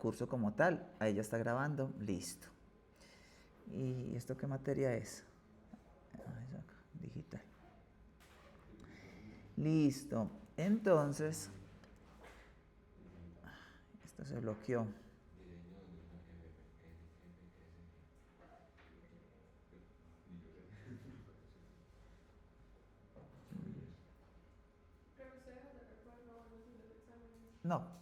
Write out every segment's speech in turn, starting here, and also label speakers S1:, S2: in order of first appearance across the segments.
S1: curso como tal. Ahí ya está grabando, listo. ¿Y esto qué materia es? Ah, es acá, digital. Listo. Entonces, esto se bloqueó. No.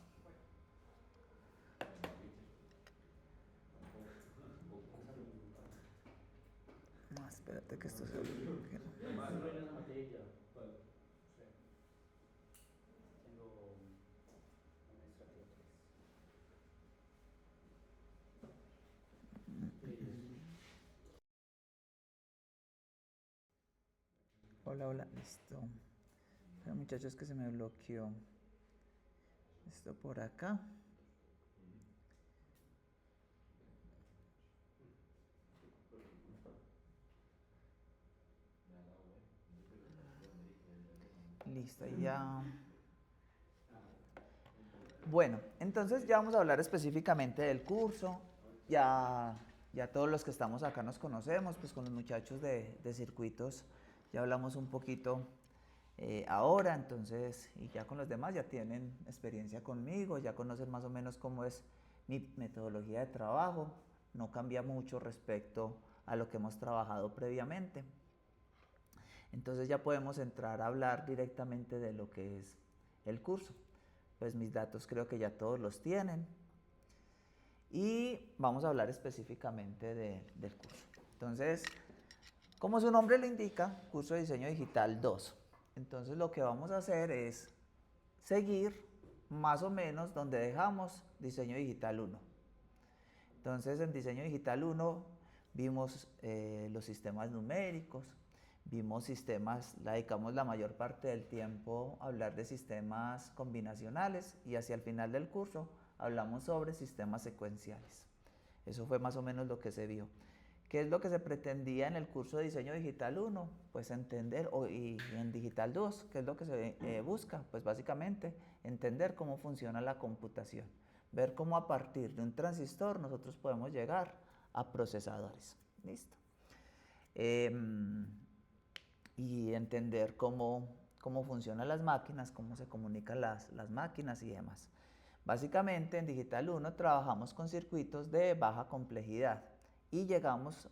S1: No, espérate que esto se bloqueó. Hola, hola, listo. Pero muchachos que se me bloqueó. Esto por acá. Listo, ahí ya. Bueno, entonces ya vamos a hablar específicamente del curso. Ya todos los que estamos acá nos conocemos, pues con los muchachos de circuitos ya hablamos un poquito ahora, entonces, y ya con los demás ya tienen experiencia conmigo, ya conocen más o menos cómo es mi metodología de trabajo, no cambia mucho respecto a lo que hemos trabajado previamente. Entonces ya podemos entrar a hablar directamente de lo que es el curso. Pues mis datos creo que ya todos los tienen. Y vamos a hablar específicamente del curso. Entonces, como su nombre lo indica, curso de diseño digital 2. Entonces lo que vamos a hacer es seguir más o menos donde dejamos diseño digital 1. Entonces en diseño digital 1 vimos los sistemas numéricos, vimos sistemas, la dedicamos la mayor parte del tiempo a hablar de sistemas combinacionales y hacia el final del curso hablamos sobre sistemas secuenciales. Eso fue más o menos lo que se vio. ¿Qué es lo que se pretendía en el curso de diseño digital 1? Pues entender, y en digital 2, ¿qué es lo que se busca? Pues básicamente entender cómo funciona la computación, ver cómo a partir de un transistor nosotros podemos llegar a procesadores. ¿Listo? Eh, y entender cómo funcionan las máquinas, cómo se comunican las máquinas y demás. Básicamente en Digital 1 trabajamos con circuitos de baja complejidad y llegamos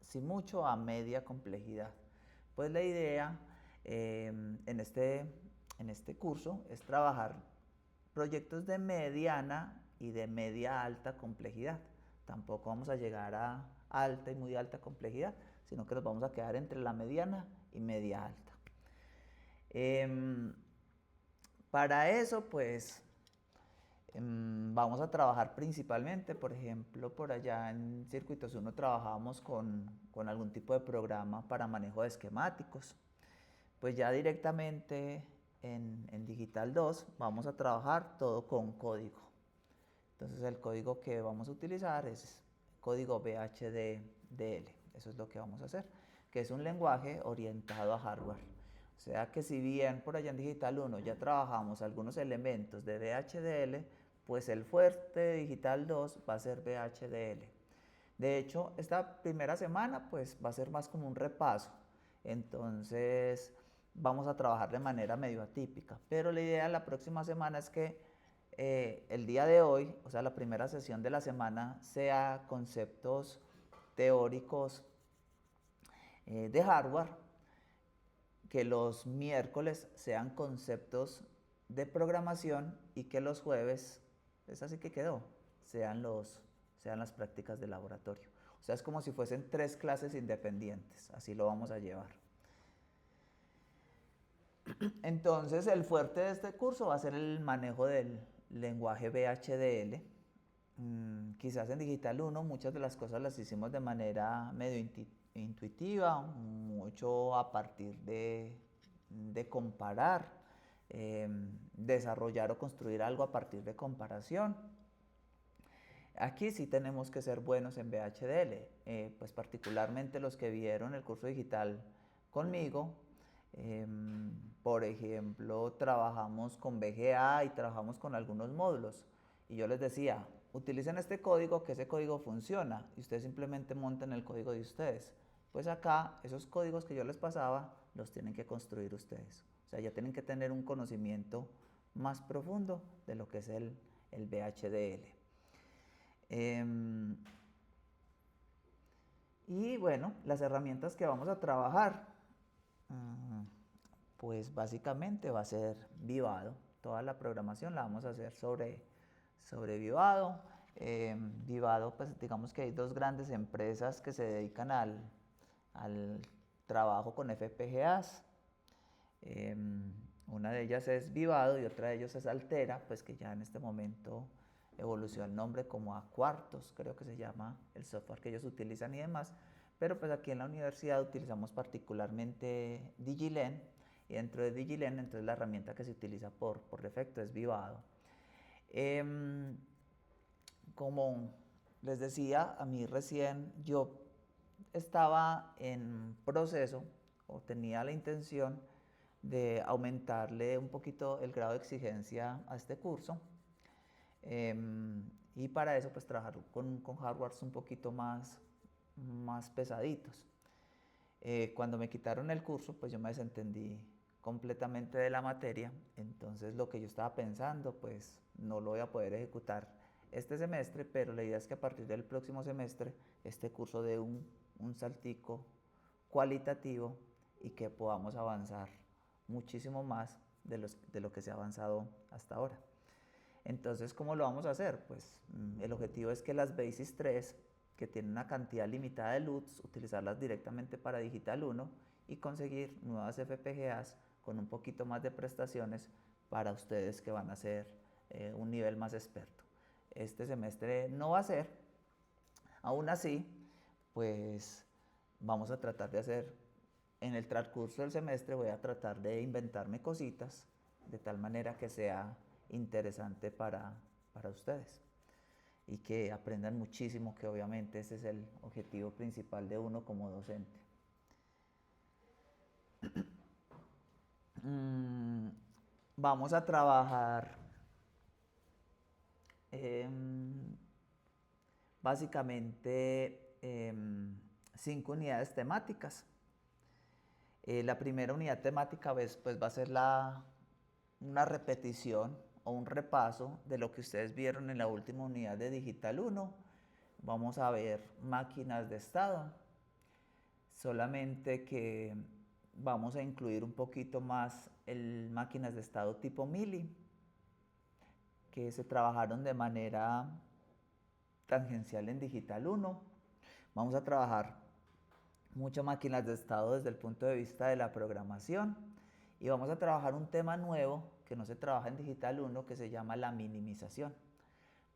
S1: sin mucho a media complejidad. Pues la idea en este curso es trabajar proyectos de mediana y de media alta complejidad. Tampoco vamos a llegar a alta y muy alta complejidad, sino que nos vamos a quedar entre la mediana y media alta. Para eso, pues, vamos a trabajar principalmente, por ejemplo, por allá en Circuitos 1 trabajábamos con algún tipo de programa para manejo de esquemáticos. Pues ya directamente en Digital 2 vamos a trabajar todo con código. Entonces el código que vamos a utilizar es código VHDL. Eso es lo que vamos a hacer, que es un lenguaje orientado a hardware. O sea que si bien por allá en Digital 1 ya trabajamos algunos elementos de VHDL, pues el fuerte de Digital 2 va a ser VHDL. De hecho, esta primera semana pues va a ser más como un repaso. Entonces vamos a trabajar de manera medio atípica. Pero la idea de la próxima semana es que el día de hoy, o sea, la primera sesión de la semana, sea conceptos teóricos de hardware, que los miércoles sean conceptos de programación y que los jueves, es así que quedó, sean las prácticas de laboratorio. O sea, es como si fuesen 3 clases independientes, así lo vamos a llevar. Entonces, el fuerte de este curso va a ser el manejo del lenguaje VHDL. Quizás en Digital 1 muchas de las cosas las hicimos de manera medio intuitiva, mucho a partir de comparar, desarrollar o construir algo a partir de comparación. Aquí sí tenemos que ser buenos en VHDL, pues particularmente los que vieron el curso digital conmigo. Por ejemplo, trabajamos con VGA y trabajamos con algunos módulos. y yo les decía, utilicen este código, que ese código funciona, y ustedes simplemente monten el código de ustedes. Pues acá, esos códigos que yo les pasaba, los tienen que construir ustedes. O sea, ya tienen que tener un conocimiento más profundo de lo que es el VHDL. Y bueno, las herramientas que vamos a trabajar, pues básicamente va a ser Vivado. Toda la programación la vamos a hacer sobre Vivado. Vivado, pues digamos que hay dos grandes empresas que se dedican al trabajo con FPGAs. Una de ellas es Vivado y otra de ellas es Altera, pues que ya en este momento evolucionó el nombre como a Quartos, creo que se llama el software que ellos utilizan y demás. Pero pues aquí en la universidad utilizamos particularmente DigiLen, y dentro de DigiLen entonces la herramienta que se utiliza por defecto es Vivado. Como les decía, a mí recién yo estaba en proceso o tenía la intención de aumentarle un poquito el grado de exigencia a este curso, y para eso pues trabajar con hardwares un poquito más pesaditos. Cuando me quitaron el curso pues yo me desentendí completamente de la materia, entonces lo que yo estaba pensando pues no lo voy a poder ejecutar este semestre, pero la idea es que a partir del próximo semestre este curso dé un saltico cualitativo y que podamos avanzar muchísimo más de lo que se ha avanzado hasta ahora. Entonces, ¿cómo lo vamos a hacer? Pues el objetivo es que las Basis 3, que tienen una cantidad limitada de LUTs, utilizarlas directamente para Digital 1 y conseguir nuevas FPGAs con un poquito más de prestaciones para ustedes que van a ser un nivel más experto. Este semestre no va a ser, aún así, pues vamos a tratar de hacer, en el transcurso del semestre voy a tratar de inventarme cositas de tal manera que sea interesante para ustedes y que aprendan muchísimo, que obviamente ese es el objetivo principal de uno como docente. Vamos a trabajar básicamente 5 unidades temáticas. La primera unidad temática pues va a ser una repetición o un repaso de lo que ustedes vieron en la última unidad de Digital 1. Vamos a ver máquinas de estado, solamente que vamos a incluir un poquito más máquinas de estado tipo Mili, que se trabajaron de manera tangencial en Digital 1. Vamos a trabajar muchas máquinas de estado desde el punto de vista de la programación y vamos a trabajar un tema nuevo que no se trabaja en Digital 1, que se llama la minimización,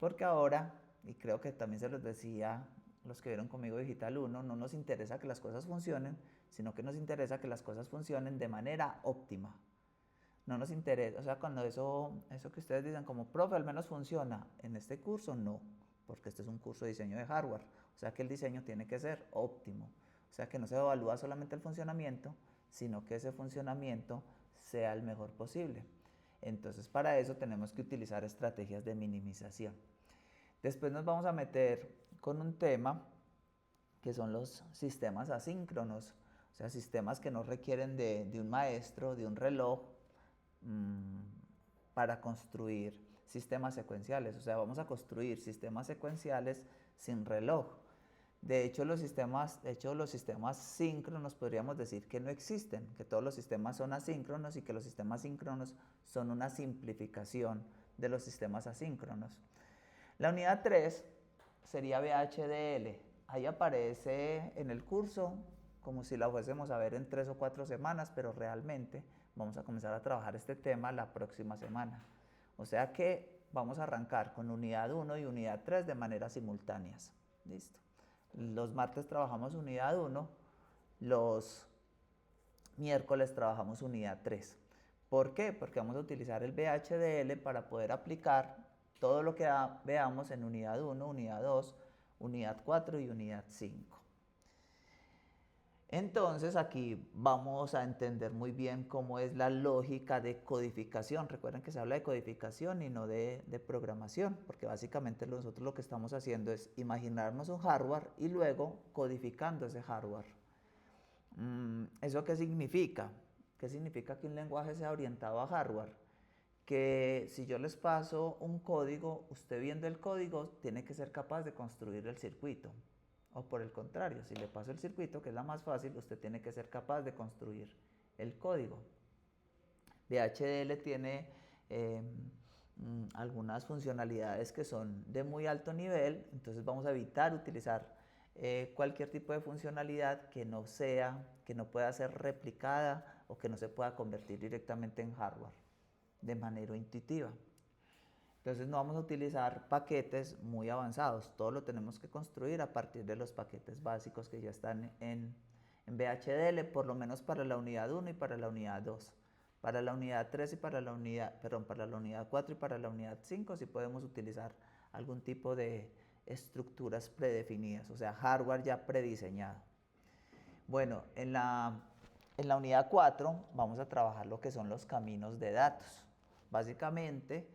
S1: porque ahora, y creo que también se los decía los que vieron conmigo Digital 1, no nos interesa que las cosas funcionen, sino que nos interesa que las cosas funcionen de manera óptima. No nos interesa, o sea, cuando eso que ustedes dicen como, profe, al menos funciona, en este curso no, porque este es un curso de diseño de hardware, o sea que el diseño tiene que ser óptimo, o sea que no se evalúa solamente el funcionamiento, sino que ese funcionamiento sea el mejor posible. Entonces para eso tenemos que utilizar estrategias de minimización. Después nos vamos a meter con un tema que son los sistemas asíncronos, o sea, sistemas que no requieren de un maestro, de un reloj, para construir sistemas secuenciales. O sea, vamos a construir sistemas secuenciales sin reloj. De hecho, los sistemas síncronos podríamos decir que no existen, que todos los sistemas son asíncronos y que los sistemas síncronos son una simplificación de los sistemas asíncronos. La unidad 3 sería VHDL. Ahí aparece en el curso como si la fuésemos a ver en 3 o 4 semanas, pero realmente vamos a comenzar a trabajar este tema la próxima semana. O sea que vamos a arrancar con unidad 1 y unidad 3 de manera simultáneas. Listo. Los martes trabajamos unidad 1, los miércoles trabajamos unidad 3. ¿Por qué? Porque vamos a utilizar el VHDL para poder aplicar todo lo que veamos en unidad 1, unidad 2, unidad 4 y unidad 5. Entonces aquí vamos a entender muy bien cómo es la lógica de codificación. Recuerden que se habla de codificación y no de programación, porque básicamente nosotros lo que estamos haciendo es imaginarnos un hardware y luego codificando ese hardware. ¿Eso qué significa? ¿Qué significa que un lenguaje sea orientado a hardware? Que si yo les paso un código, usted viendo el código tiene que ser capaz de construir el circuito. O por el contrario, si le paso el circuito, que es la más fácil, usted tiene que ser capaz de construir el código. VHDL tiene algunas funcionalidades que son de muy alto nivel, entonces vamos a evitar utilizar cualquier tipo de funcionalidad que no pueda ser replicada o que no se pueda convertir directamente en hardware de manera intuitiva. Entonces no vamos a utilizar paquetes muy avanzados, todo lo tenemos que construir a partir de los paquetes básicos que ya están en VHDL, por lo menos para la unidad 1 y para la unidad 2. Para la unidad 3 y para la unidad 4 y para la unidad 5 sí podemos utilizar algún tipo de estructuras predefinidas, o sea, hardware ya prediseñado. Bueno, en la unidad 4 vamos a trabajar lo que son los caminos de datos. Básicamente,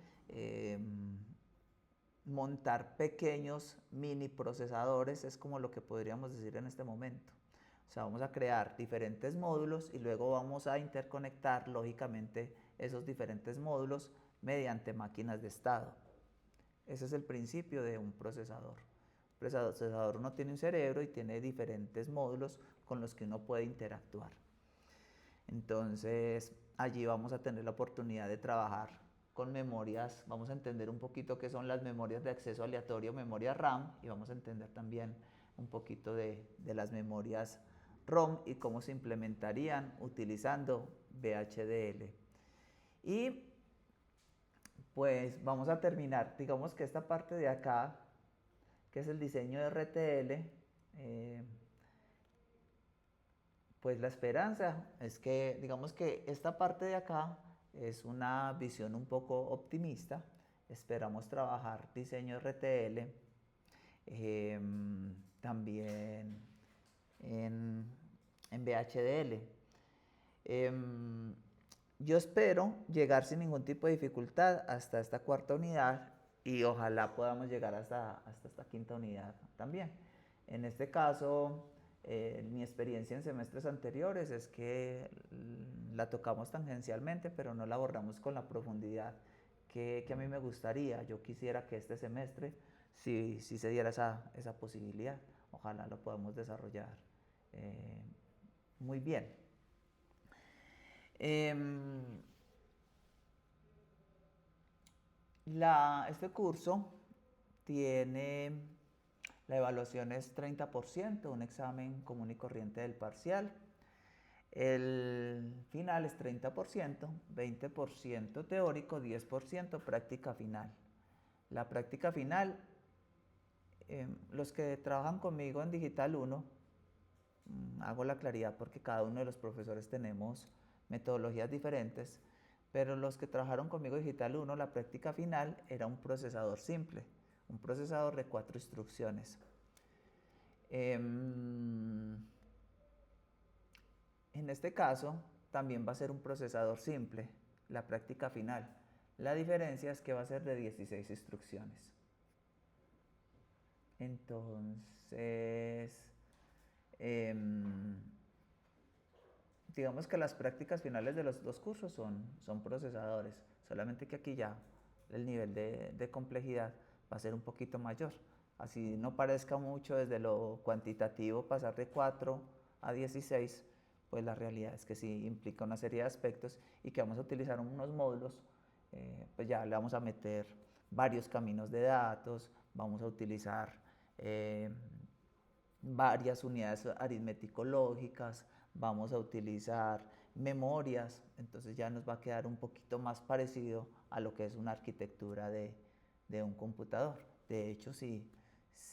S1: montar pequeños mini procesadores es como lo que podríamos decir en este momento. O sea, vamos a crear diferentes módulos y luego vamos a interconectar lógicamente esos diferentes módulos mediante máquinas de estado. Ese es el principio de un procesador. Un procesador uno tiene un cerebro y tiene diferentes módulos con los que uno puede interactuar. Entonces, allí vamos a tener la oportunidad de trabajar con memorias, vamos a entender un poquito qué son las memorias de acceso aleatorio, memoria RAM, y vamos a entender también un poquito de las memorias ROM y cómo se implementarían utilizando VHDL. Y pues vamos a terminar, digamos que esta parte de acá, que es el diseño de RTL, pues la esperanza es que, digamos que esta parte de acá es una visión un poco optimista. Esperamos trabajar diseño RTL, también en VHDL. Yo espero llegar sin ningún tipo de dificultad hasta esta cuarta unidad y ojalá podamos llegar hasta esta quinta unidad también. En este caso, mi experiencia en semestres anteriores es que la tocamos tangencialmente, pero no la abordamos con la profundidad que a mí me gustaría. Yo quisiera que este semestre sí se diera esa posibilidad. Ojalá lo podamos desarrollar muy bien. Este curso tiene, la evaluación es 30%, un examen común y corriente del parcial. El final es 30%, 20% teórico, 10% práctica final. La práctica final, los que trabajan conmigo en Digital 1, hago la claridad porque cada uno de los profesores tenemos metodologías diferentes, pero los que trabajaron conmigo en Digital 1, la práctica final era un procesador simple, un procesador de 4 instrucciones. En este caso, también va a ser un procesador simple, la práctica final. La diferencia es que va a ser de 16 instrucciones. Entonces, digamos que las prácticas finales de los dos cursos son procesadores, solamente que aquí ya el nivel de complejidad va a ser un poquito mayor. Así no parezca mucho desde lo cuantitativo pasar de 4 a 16, pues la realidad es que sí implica una serie de aspectos y que vamos a utilizar unos módulos, pues ya le vamos a meter varios caminos de datos, vamos a utilizar varias unidades aritmético-lógicas, vamos a utilizar memorias, entonces ya nos va a quedar un poquito más parecido a lo que es una arquitectura de un computador. De hecho, si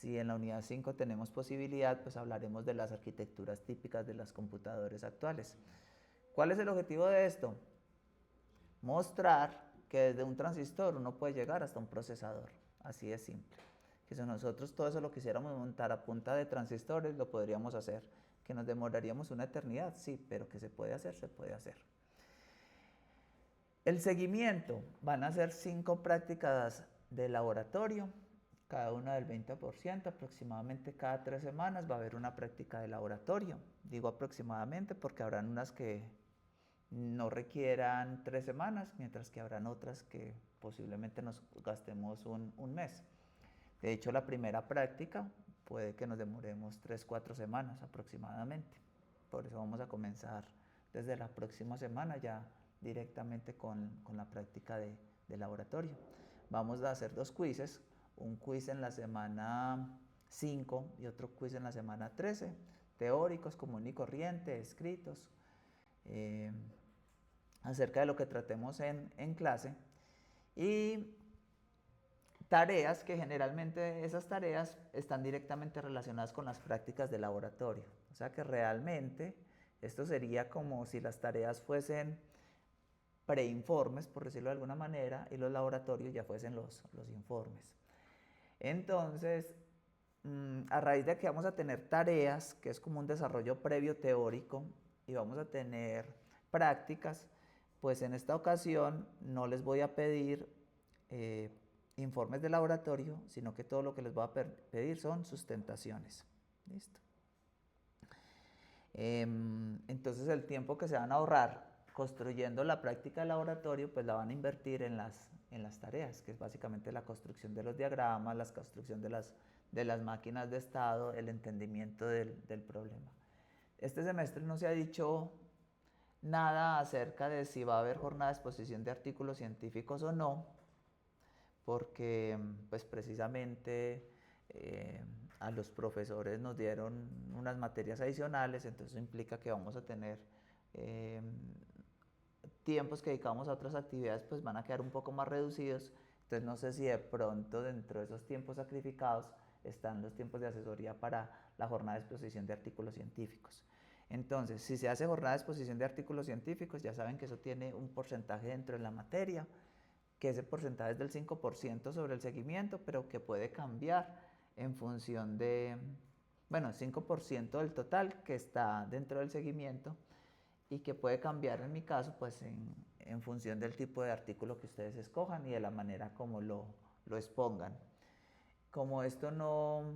S1: en la unidad 5 tenemos posibilidad, pues hablaremos de las arquitecturas típicas de los computadores actuales. ¿Cuál es el objetivo de esto? Mostrar que desde un transistor uno puede llegar hasta un procesador, así de simple. Que si nosotros todo eso lo quisiéramos montar a punta de transistores, lo podríamos hacer. ¿Que nos demoraríamos una eternidad? Sí, pero que se puede hacer, se puede hacer. El seguimiento, van a ser 5 prácticas de laboratorio, cada una del 20%, aproximadamente cada 3 semanas va a haber una práctica de laboratorio. Digo aproximadamente porque habrán unas que no requieran 3 semanas, mientras que habrán otras que posiblemente nos gastemos un mes. De hecho, la primera práctica puede que nos demoremos 3-4 semanas aproximadamente. Por eso vamos a comenzar desde la próxima semana ya directamente con la práctica de laboratorio. Vamos a hacer 2 quizzes, un quiz en la semana 5 y otro quiz en la semana 13, teóricos, común y corriente, escritos, acerca de lo que tratemos en clase, y tareas que generalmente esas tareas están directamente relacionadas con las prácticas de laboratorio. O sea que realmente esto sería como si las tareas fuesen preinformes, por decirlo de alguna manera, y los laboratorios ya fuesen los informes. Entonces, a raíz de que vamos a tener tareas, que es como un desarrollo previo teórico, y vamos a tener prácticas, pues en esta ocasión no les voy a pedir informes de laboratorio, sino que todo lo que les voy a pedir son sustentaciones. ¿Listo? Entonces el tiempo que se van a ahorrar construyendo la práctica de laboratorio, pues la van a invertir en las tareas, que es básicamente la construcción de los diagramas, la construcción de las máquinas de estado, el entendimiento del problema. Este semestre no se ha dicho nada acerca de si va a haber jornada de exposición de artículos científicos o no, porque pues precisamente a los profesores nos dieron unas materias adicionales, entonces eso implica que vamos a tener tiempos que dedicamos a otras actividades, pues van a quedar un poco más reducidos. Entonces no sé si de pronto dentro de esos tiempos sacrificados están los tiempos de asesoría para la jornada de exposición de artículos científicos. Entonces, si se hace jornada de exposición de artículos científicos, ya saben que eso tiene un porcentaje dentro de la materia, que ese porcentaje es del 5% sobre el seguimiento, pero que puede cambiar en función de, bueno, 5% del total que está dentro del seguimiento, y que puede cambiar en mi caso pues en función del tipo de artículo que ustedes escojan y de la manera como lo expongan. Como esto no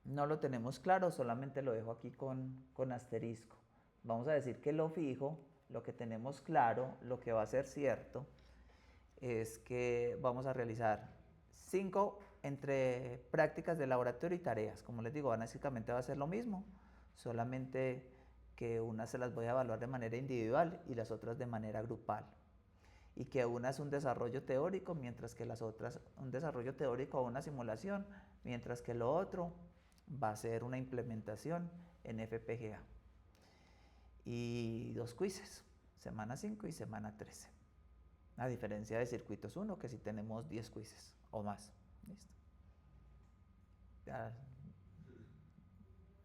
S1: lo tenemos claro, solamente lo dejo aquí con asterisco. Vamos a decir que lo fijo, lo que tenemos claro, lo que va a ser cierto, es que vamos a realizar 5 entre prácticas de laboratorio y tareas. Como les digo, básicamente va a ser lo mismo, solamente que unas se las voy a evaluar de manera individual y las otras de manera grupal. Y que una es un desarrollo teórico, mientras que las otras un desarrollo teórico o una simulación, mientras que lo otro va a ser una implementación en FPGA. Y 2 quizzes, semana 5 y semana 13. A diferencia de circuitos 1, que sí tenemos 10 quizzes o más. ¿Listo?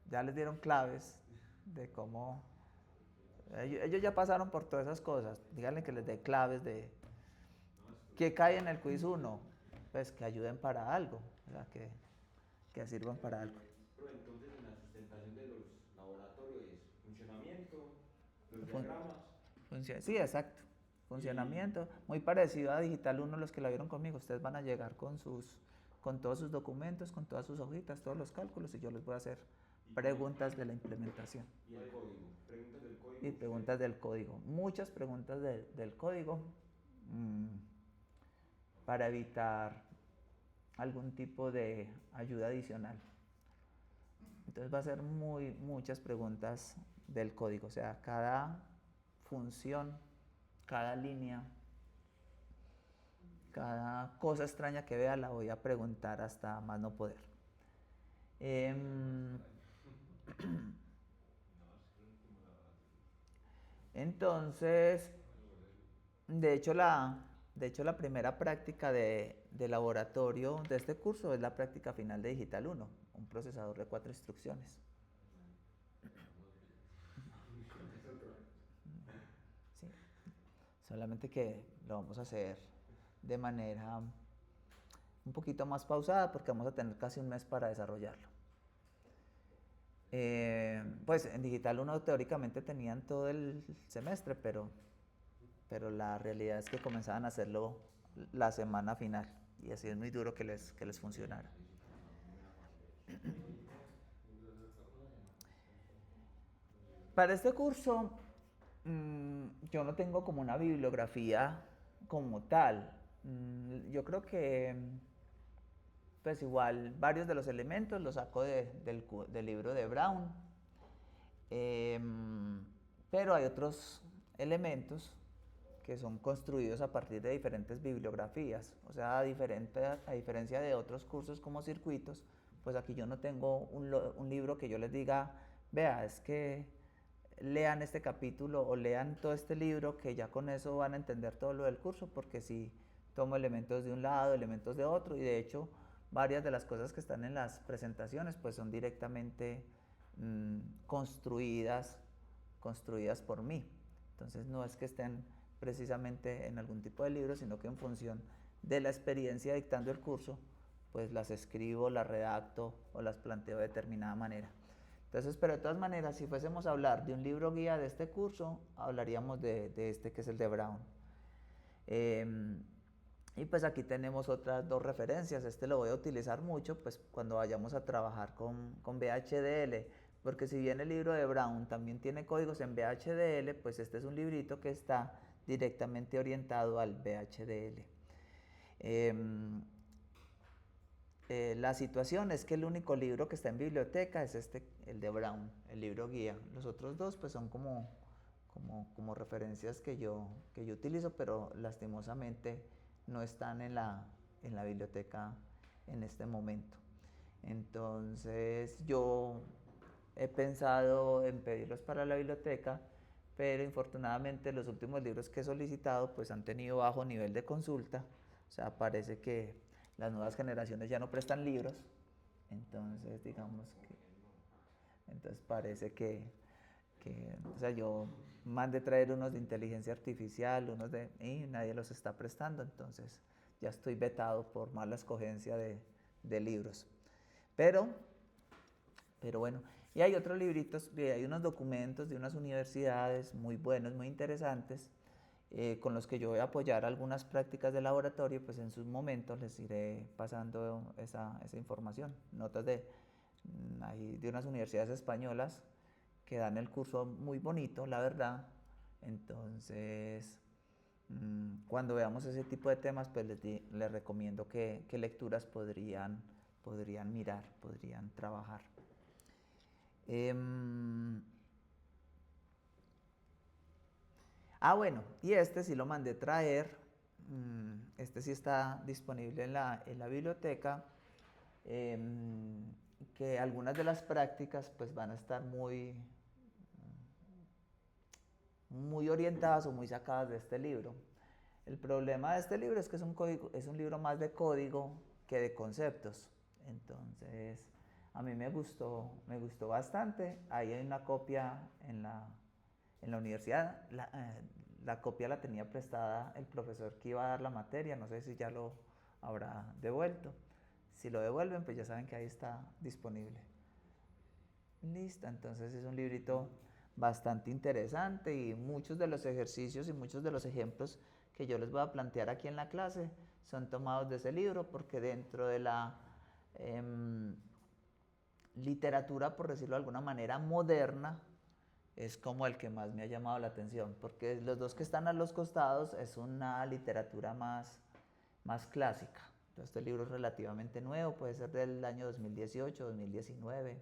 S1: Ya les dieron claves de cómo... Ellos ya pasaron por todas esas cosas. Díganle que les dé claves de qué cae en el quiz 1. Pues que ayuden para algo, ¿verdad? Que sirvan para algo.
S2: Entonces, en la sustentación de los laboratorios es funcionamiento, los diagramas.
S1: Sí, exacto. Funcionamiento. Muy parecido a Digital 1, los que la vieron conmigo. Ustedes van a llegar con todos sus documentos, con todas sus hojitas, todos los cálculos, y yo les voy a hacer preguntas de la implementación.
S2: Y el código, preguntas del código.
S1: Y preguntas del código. Muchas preguntas del código para evitar algún tipo de ayuda adicional. Entonces va a ser muchas preguntas del código. O sea, cada función, cada línea, cada cosa extraña que vea la voy a preguntar hasta más no poder. Entonces, de hecho la primera práctica de laboratorio de este curso es la práctica final de Digital 1, un procesador de 4 instrucciones. Sí, solamente que lo vamos a hacer de manera un poquito más pausada porque vamos a tener casi un mes para desarrollarlo. Pues en digital uno teóricamente tenían todo el semestre, pero la realidad es que comenzaban a hacerlo la semana final y así es muy duro que les funcionara. Para este curso yo no tengo como una bibliografía como tal. Yo creo que pues igual varios de los elementos los saco del libro de Brown. Pero hay otros elementos que son construidos a partir de diferentes bibliografías. O sea, a diferencia de otros cursos como circuitos, pues aquí yo no tengo un libro que yo les diga, vea, es que lean este capítulo o lean todo este libro, que ya con eso van a entender todo lo del curso, porque si tomo elementos de un lado, elementos de otro, y de hecho varias de las cosas que están en las presentaciones pues son directamente construidas, construidas por mí. Entonces no es que estén precisamente en algún tipo de libro, sino que en función de la experiencia dictando el curso, pues las escribo, las redacto o las planteo de determinada manera. Entonces, pero de todas maneras, si fuésemos a hablar de un libro guía de este curso, hablaríamos de este que es el de Brown. Y pues aquí tenemos otras dos referencias. Este lo voy a utilizar mucho pues cuando vayamos a trabajar con VHDL, porque si bien el libro de Brown también tiene códigos en VHDL, pues este es un librito que está directamente orientado al VHDL. La situación es que el único libro que está en biblioteca es este, el de Brown, el libro guía. Los otros dos pues son como referencias que yo utilizo, pero lastimosamente no están en la biblioteca en este momento. Entonces yo he pensado en pedirlos para la biblioteca, pero infortunadamente los últimos libros que he solicitado pues han tenido bajo nivel de consulta. O sea, parece que las nuevas generaciones ya no prestan libros, entonces digamos que, entonces parece que o sea, yo mandé traer unos de inteligencia artificial, y nadie los está prestando, entonces ya estoy vetado por mala escogencia de libros. Pero bueno, y hay otros libritos, hay unos documentos de unas universidades muy buenos, muy interesantes, con los que yo voy a apoyar algunas prácticas de laboratorio, pues en sus momentos les iré pasando esa información. Notas de unas universidades españolas que dan el curso muy bonito, la verdad. Entonces, cuando veamos ese tipo de temas, pues les recomiendo qué lecturas podrían mirar, podrían trabajar. Bueno, y este sí lo mandé traer. Este sí está disponible en la biblioteca. Que algunas de las prácticas pues van a estar muy orientadas o muy sacadas de este libro. El problema de este libro es que es un libro más de código que de conceptos. Entonces, a mí me gustó bastante. Ahí hay una copia en la universidad. La copia la tenía prestada el profesor que iba a dar la materia. No sé si ya lo habrá devuelto. Si lo devuelven, pues ya saben que ahí está disponible. Listo, entonces es un librito bastante interesante y muchos de los ejercicios y muchos de los ejemplos que yo les voy a plantear aquí en la clase son tomados de ese libro, porque dentro de la literatura, por decirlo de alguna manera, moderna, es como el que más me ha llamado la atención, porque los dos que están a los costados es una literatura más clásica. Entonces, este libro es relativamente nuevo, puede ser del año 2018, 2019,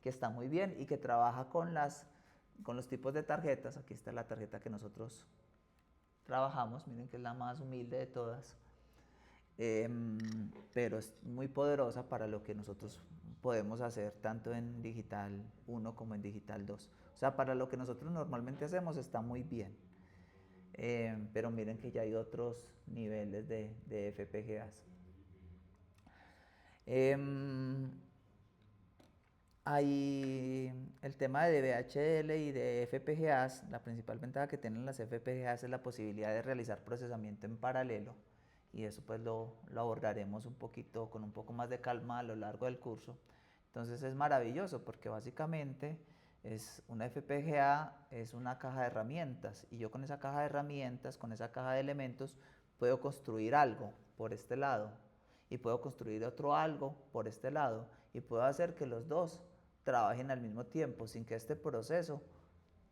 S1: que está muy bien y que trabaja con los tipos de tarjetas. Aquí está la tarjeta que nosotros trabajamos, miren que es la más humilde de todas, pero es muy poderosa para lo que nosotros podemos hacer tanto en digital 1 como en digital 2. O sea, para lo que nosotros normalmente hacemos está muy bien. Pero miren que ya hay otros niveles de FPGAs. Hay el tema de VHDL y de FPGAs. La principal ventaja que tienen las FPGAs es la posibilidad de realizar procesamiento en paralelo, y eso pues lo abordaremos con un poco más de calma a lo largo del curso. Entonces es maravilloso porque básicamente es una FPGA, es una caja de herramientas y yo con esa caja de herramientas, con esa caja de elementos, puedo construir algo por este lado y puedo construir otro algo por este lado y puedo hacer que los dos trabajen al mismo tiempo sin que este proceso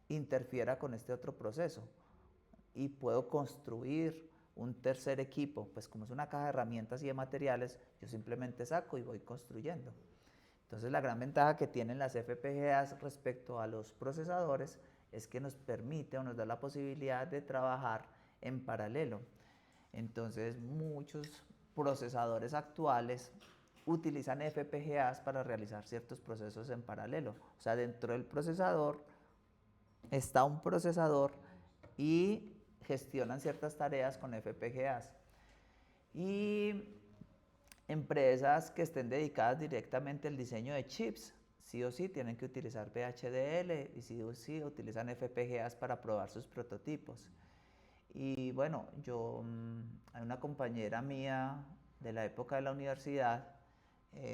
S1: interfiera con este otro proceso y puedo construir un tercer equipo, pues como es una caja de herramientas y de materiales, yo simplemente saco y voy construyendo. Entonces la gran ventaja que tienen las FPGAs respecto a los procesadores es que nos permite o nos da la posibilidad de trabajar en paralelo. Entonces muchos procesadores actuales utilizan FPGAs para realizar ciertos procesos en paralelo. O sea, dentro del procesador está un procesador y gestionan ciertas tareas con FPGAs. Y empresas que estén dedicadas directamente al diseño de chips, sí o sí tienen que utilizar VHDL y sí o sí utilizan FPGAs para probar sus prototipos. Y bueno, hay una compañera mía de la época de la universidad,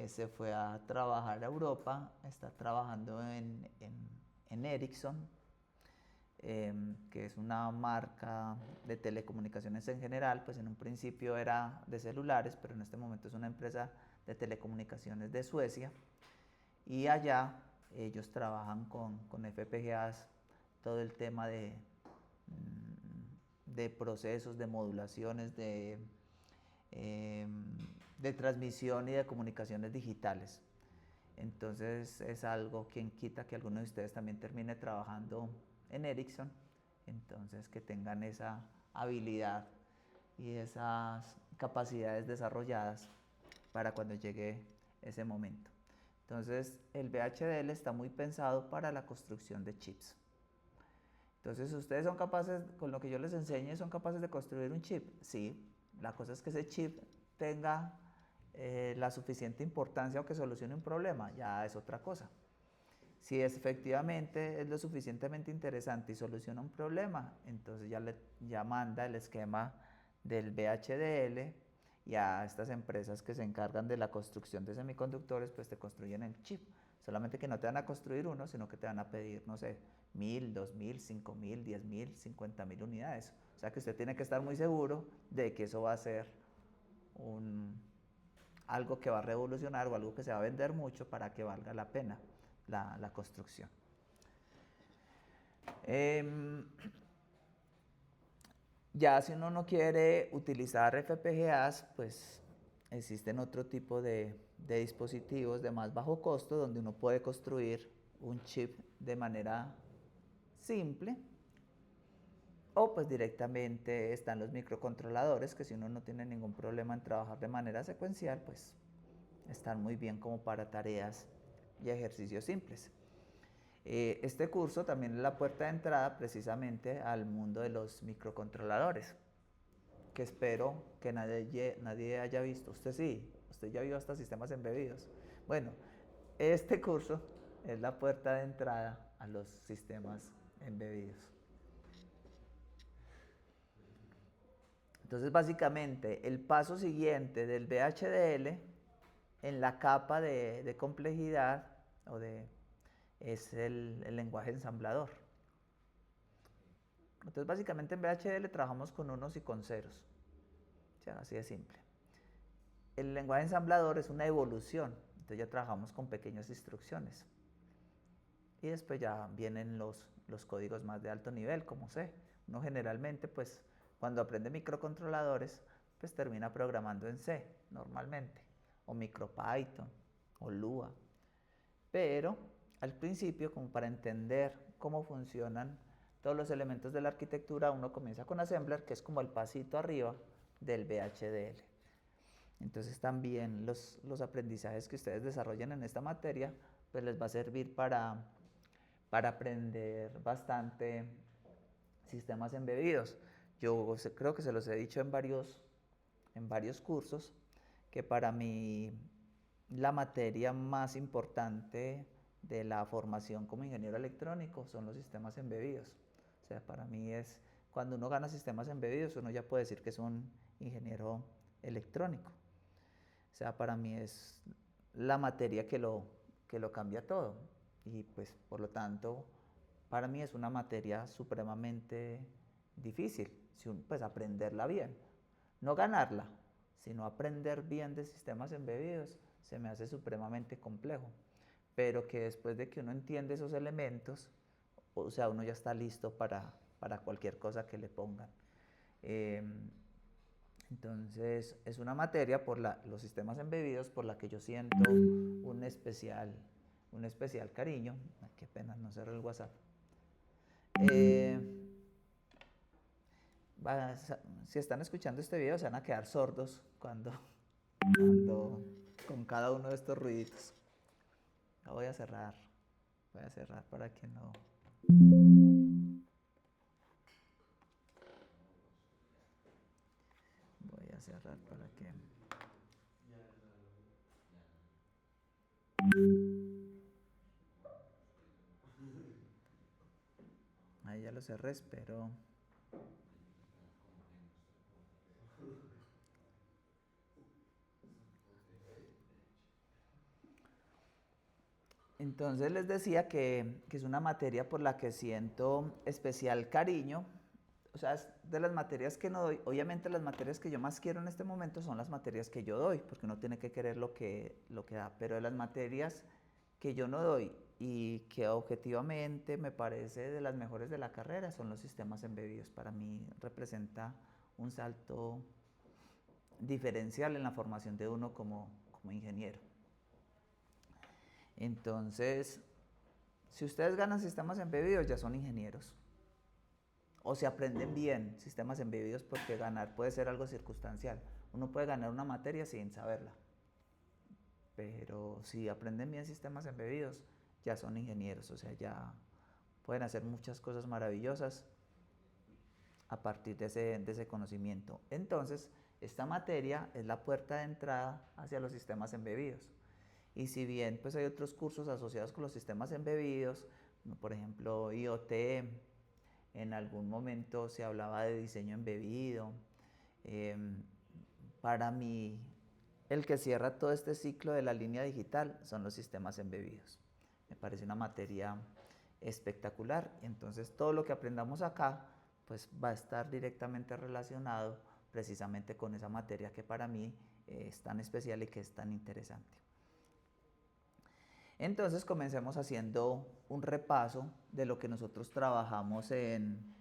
S1: se fue a trabajar a Europa, está trabajando en Ericsson, que es una marca de telecomunicaciones en general, pues en un principio era de celulares, pero en este momento es una empresa de telecomunicaciones de Suecia. Y allá ellos trabajan con FPGAs, todo el tema de procesos, de modulaciones, de transmisión y de comunicaciones digitales. Entonces es algo, quien quita que alguno de ustedes también termine trabajando en Ericsson, entonces que tengan esa habilidad y esas capacidades desarrolladas para cuando llegue ese momento. Entonces el VHDL está muy pensado para la construcción de chips. Entonces ustedes son capaces, con lo que yo les enseñe, son capaces de construir un chip. Sí, la cosa es que ese chip tenga la suficiente importancia o que solucione un problema, ya es otra cosa. Si efectivamente es lo suficientemente interesante y soluciona un problema, entonces ya manda el esquema del VHDL y a estas empresas que se encargan de la construcción de semiconductores, pues te construyen el chip. Solamente que no te van a construir uno, sino que te van a pedir, no sé, 1000, 2000, 5000, 10000, 50000 unidades. O sea que usted tiene que estar muy seguro de que eso va a ser algo que va a revolucionar o algo que se va a vender mucho para que valga la pena la construcción. Ya si uno no quiere utilizar FPGAs, pues existen otro tipo de dispositivos de más bajo costo donde uno puede construir un chip de manera simple, o pues directamente están los microcontroladores que si uno no tiene ningún problema en trabajar de manera secuencial, pues están muy bien como para tareas y ejercicios simples. Este curso también es la puerta de entrada precisamente al mundo de los microcontroladores, que espero que nadie haya visto. Usted sí, usted ya vio hasta sistemas embebidos. Bueno, este curso es la puerta de entrada a los sistemas embebidos. Entonces, básicamente, el paso siguiente del VHDL en la capa de complejidad es el lenguaje ensamblador. Entonces, básicamente en VHDL trabajamos con unos y con ceros. O sea, así de simple. El lenguaje ensamblador es una evolución. Entonces ya trabajamos con pequeñas instrucciones. Y después ya vienen los códigos más de alto nivel, como C. Uno generalmente, pues, cuando aprende microcontroladores, pues termina programando en C, normalmente. O MicroPython, o Lua. Pero al principio, como para entender cómo funcionan todos los elementos de la arquitectura, uno comienza con Assembler, que es como el pasito arriba del VHDL. Entonces también los aprendizajes que ustedes desarrollen en esta materia, pues les va a servir para aprender bastante sistemas embebidos. Yo creo que se los he dicho en varios cursos, que para mí la materia más importante de la formación como ingeniero electrónico son los sistemas embebidos. O sea, para mí es, cuando uno gana sistemas embebidos, uno ya puede decir que es un ingeniero electrónico. O sea, para mí es la materia que lo que lo cambia todo. Y pues por lo tanto, para mí es una materia supremamente difícil, pues aprenderla bien. No ganarla, sino aprender bien de sistemas embebidos se me hace supremamente complejo. Pero que después de que uno entiende esos elementos, o sea, uno ya está listo para cualquier cosa que le pongan. Eh, entonces, es una materia los sistemas embebidos por la que yo siento un especial cariño. Ay, qué pena, no cerré el WhatsApp. Eh, si están escuchando este video, se van a quedar sordos con cada uno de estos ruiditos. La voy a cerrar para que no. Voy a cerrar para que. Ahí ya lo cerré, espero. Entonces les decía que es una materia por la que siento especial cariño. O sea, es de las materias que no doy. Obviamente las materias que yo más quiero en este momento son las materias que yo doy, porque uno tiene que querer lo que da. Pero de las materias que yo no doy y que objetivamente me parece de las mejores de la carrera son los sistemas embebidos. Para mí representa un salto diferencial en la formación de uno como ingeniero. Entonces, si ustedes ganan sistemas embebidos, ya son ingenieros. O se aprenden bien sistemas embebidos, porque ganar puede ser algo circunstancial. Uno puede ganar una materia sin saberla. Pero si aprenden bien sistemas embebidos, ya son ingenieros. O sea, ya pueden hacer muchas cosas maravillosas a partir de ese conocimiento. Entonces, esta materia es la puerta de entrada hacia los sistemas embebidos. Y si bien pues hay otros cursos asociados con los sistemas embebidos, por ejemplo IoT, en algún momento se hablaba de diseño embebido. Para mí, el que cierra todo este ciclo de la línea digital son los sistemas embebidos. Me parece una materia espectacular. Entonces todo lo que aprendamos acá pues va a estar directamente relacionado precisamente con esa materia que para mí es tan especial y que es tan interesante. Entonces comencemos haciendo un repaso de lo que nosotros trabajamos en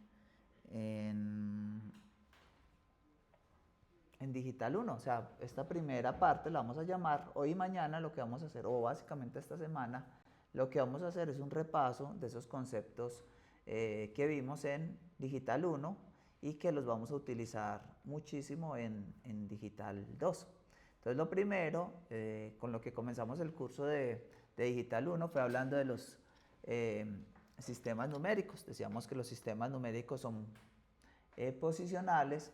S1: Digital 1. O sea, esta primera parte la vamos a llamar hoy y mañana. Lo que vamos a hacer, o básicamente esta semana, lo que vamos a hacer es un repaso de esos conceptos que vimos en Digital 1 y que los vamos a utilizar muchísimo en Digital 2. Entonces lo primero, con lo que comenzamos el curso de Digital 1 fue hablando de los sistemas numéricos. Decíamos que los sistemas numéricos son posicionales,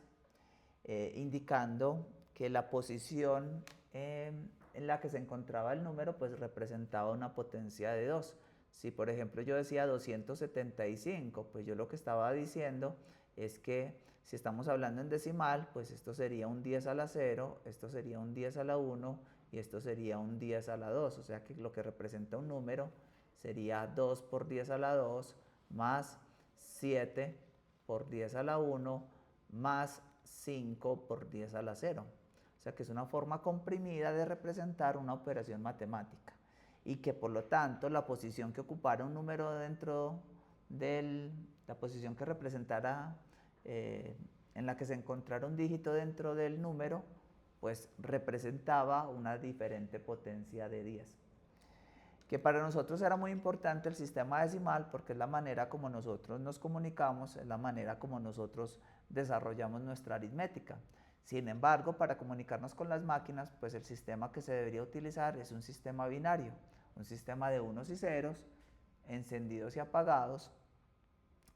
S1: indicando que la posición en la que se encontraba el número pues representaba una potencia de 2. Si por ejemplo yo decía 275, pues yo lo que estaba diciendo es que si estamos hablando en decimal, pues esto sería un 10 a la 0, esto sería un 10 a la 1 y esto sería un 10 a la 2. O sea que lo que representa un número sería 2 por 10 a la 2 más 7 por 10 a la 1 más 5 por 10 a la 0. O sea que es una forma comprimida de representar una operación matemática y que por lo tanto la posición que ocupara un número dentro de la posición que representara en la que se encontrara un dígito dentro del número, pues representaba una diferente potencia de 10. Que para nosotros era muy importante el sistema decimal porque es la manera como nosotros nos comunicamos, es la manera como nosotros desarrollamos nuestra aritmética. Sin embargo, para comunicarnos con las máquinas, pues el sistema que se debería utilizar es un sistema binario, un sistema de unos y ceros, encendidos y apagados,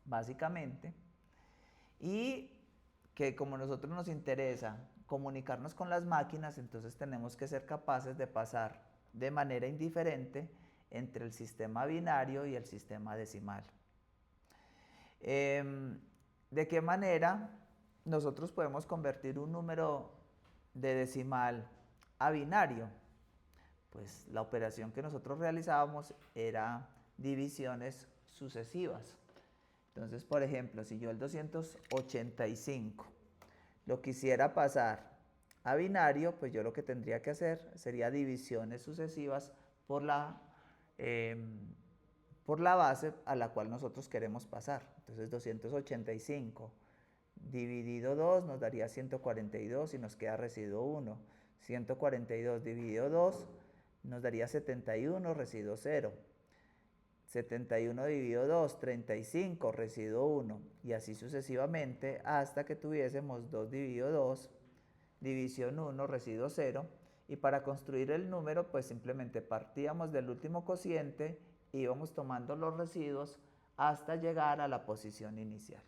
S1: básicamente, y que como a nosotros nos interesa comunicarnos con las máquinas, entonces tenemos que ser capaces de pasar de manera indiferente entre el sistema binario y el sistema decimal. ¿De qué manera nosotros podemos convertir un número de decimal a binario? pues la operación que nosotros realizábamos era divisiones sucesivas. Entonces, por ejemplo, si yo el 285 lo quisiera pasar a binario, pues yo lo que tendría que hacer sería divisiones sucesivas por la base a la cual nosotros queremos pasar. Entonces 285 dividido 2 nos daría 142 y nos queda residuo 1. 142 dividido 2 nos daría 71, residuo 0. 71 dividido 2, 35, residuo 1. Y así sucesivamente hasta que tuviésemos 2 dividido 2, división 1, residuo 0. Y para construir el número, pues simplemente partíamos del último cociente e íbamos tomando los residuos hasta llegar a la posición inicial.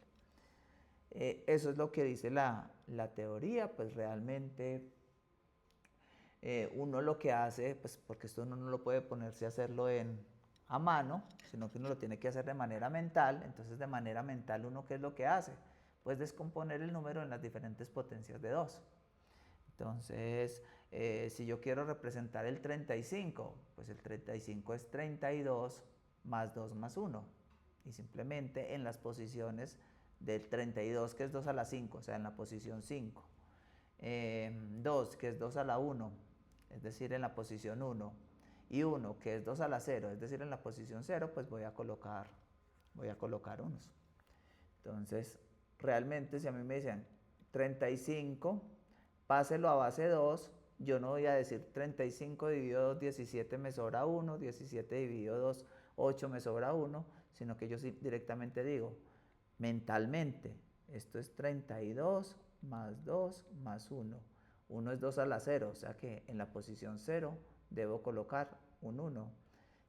S1: Eso es lo que dice la teoría, pues realmente uno lo que hace, pues porque esto uno no lo puede ponerse a hacerlo a mano, sino que uno lo tiene que hacer de manera mental. Entonces de manera mental uno, ¿qué es lo que hace? Pues descomponer el número en las diferentes potencias de 2. Entonces, si yo quiero representar el 35, pues el 35 es 32 más 2 más 1. Y simplemente en las posiciones del 32, que es 2 a la 5, o sea, en la posición 5. 2, que es 2 a la 1, es decir, en la posición 1. Y 1, que es 2 a la 0, es decir, en la posición 0, pues voy a colocar unos. Entonces, realmente si a mí me dicen 35, páselo a base 2, yo no voy a decir 35 dividido 2, 17 me sobra 1, 17 dividido 2, 8 me sobra 1, sino que yo directamente digo, mentalmente, esto es 32 más 2 más 1. 1 es 2 a la 0, o sea que en la posición 0 debo colocar un 1.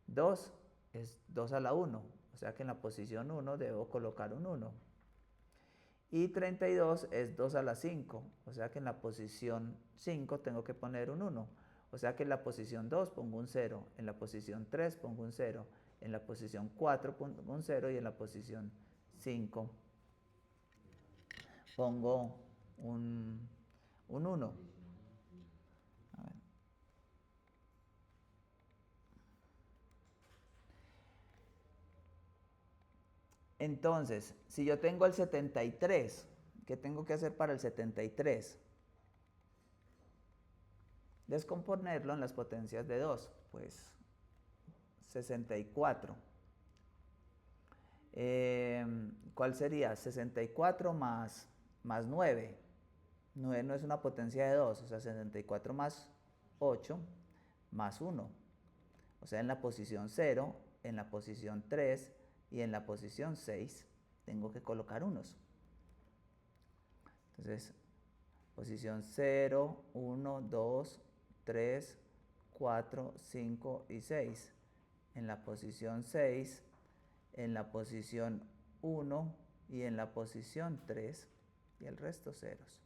S1: 2 es 2 a la 1, o sea que en la posición 1 debo colocar un 1. Y 32 es 2 a la 5, o sea que en la posición 5 tengo que poner un 1. O sea que en la posición 2 pongo un 0, en la posición 3 pongo un 0, en la posición 4 pongo un 0 y en la posición 5 pongo un 1. A ver. Entonces, si yo tengo el 73, ¿qué tengo que hacer para el 73? Descomponerlo en las potencias de 2, pues 64. ¿Cuál sería? 64 más 9. 9 no es una potencia de 2, o sea, 64 más 8 más 1. O sea, en la posición 0, en la posición 3 y en la posición 6 tengo que colocar unos. Entonces, posición 0, 1, 2, 3, 4, 5 y 6. En la posición 6, en la posición 1 y en la posición 3 y el resto ceros.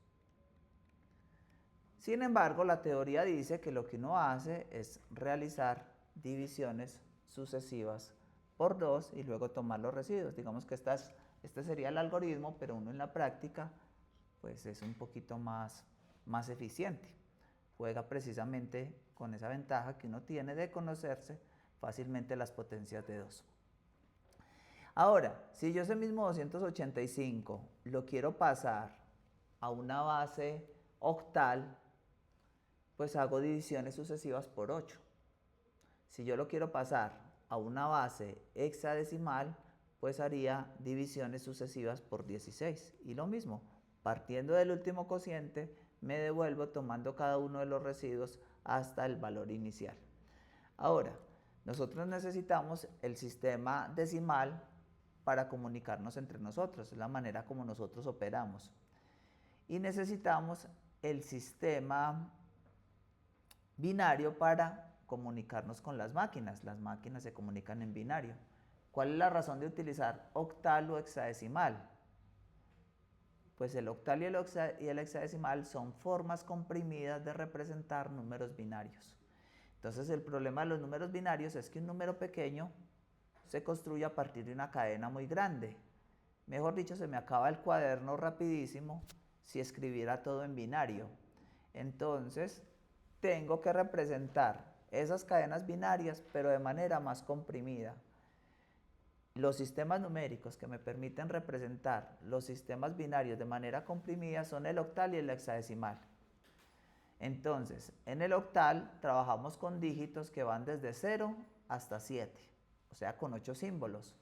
S1: Sin embargo, la teoría dice que lo que uno hace es realizar divisiones sucesivas por 2 y luego tomar los residuos. Digamos que este sería el algoritmo, pero uno en la práctica pues es un poquito más eficiente. Juega precisamente con esa ventaja que uno tiene de conocerse fácilmente las potencias de 2. Ahora, si yo ese mismo 285 lo quiero pasar a una base octal, pues hago divisiones sucesivas por 8. Si yo lo quiero pasar a una base hexadecimal, pues haría divisiones sucesivas por 16. Y lo mismo, partiendo del último cociente, me devuelvo tomando cada uno de los residuos hasta el valor inicial. Ahora, nosotros necesitamos el sistema decimal para comunicarnos entre nosotros, es la manera como nosotros operamos. Y necesitamos el sistema binario para comunicarnos con las máquinas se comunican en binario. ¿Cuál es la razón de utilizar octal o hexadecimal? Pues el octal y el hexadecimal son formas comprimidas de representar números binarios. Entonces el problema de los números binarios es que un número pequeño se construye a partir de una cadena muy grande. Mejor dicho, se me acaba el cuaderno rapidísimo si escribiera todo en binario. Entonces tengo que representar esas cadenas binarias, pero de manera más comprimida. Los sistemas numéricos que me permiten representar los sistemas binarios de manera comprimida son el octal y el hexadecimal. Entonces, en el octal trabajamos con dígitos que van desde 0 hasta 7, o sea, con 8 símbolos.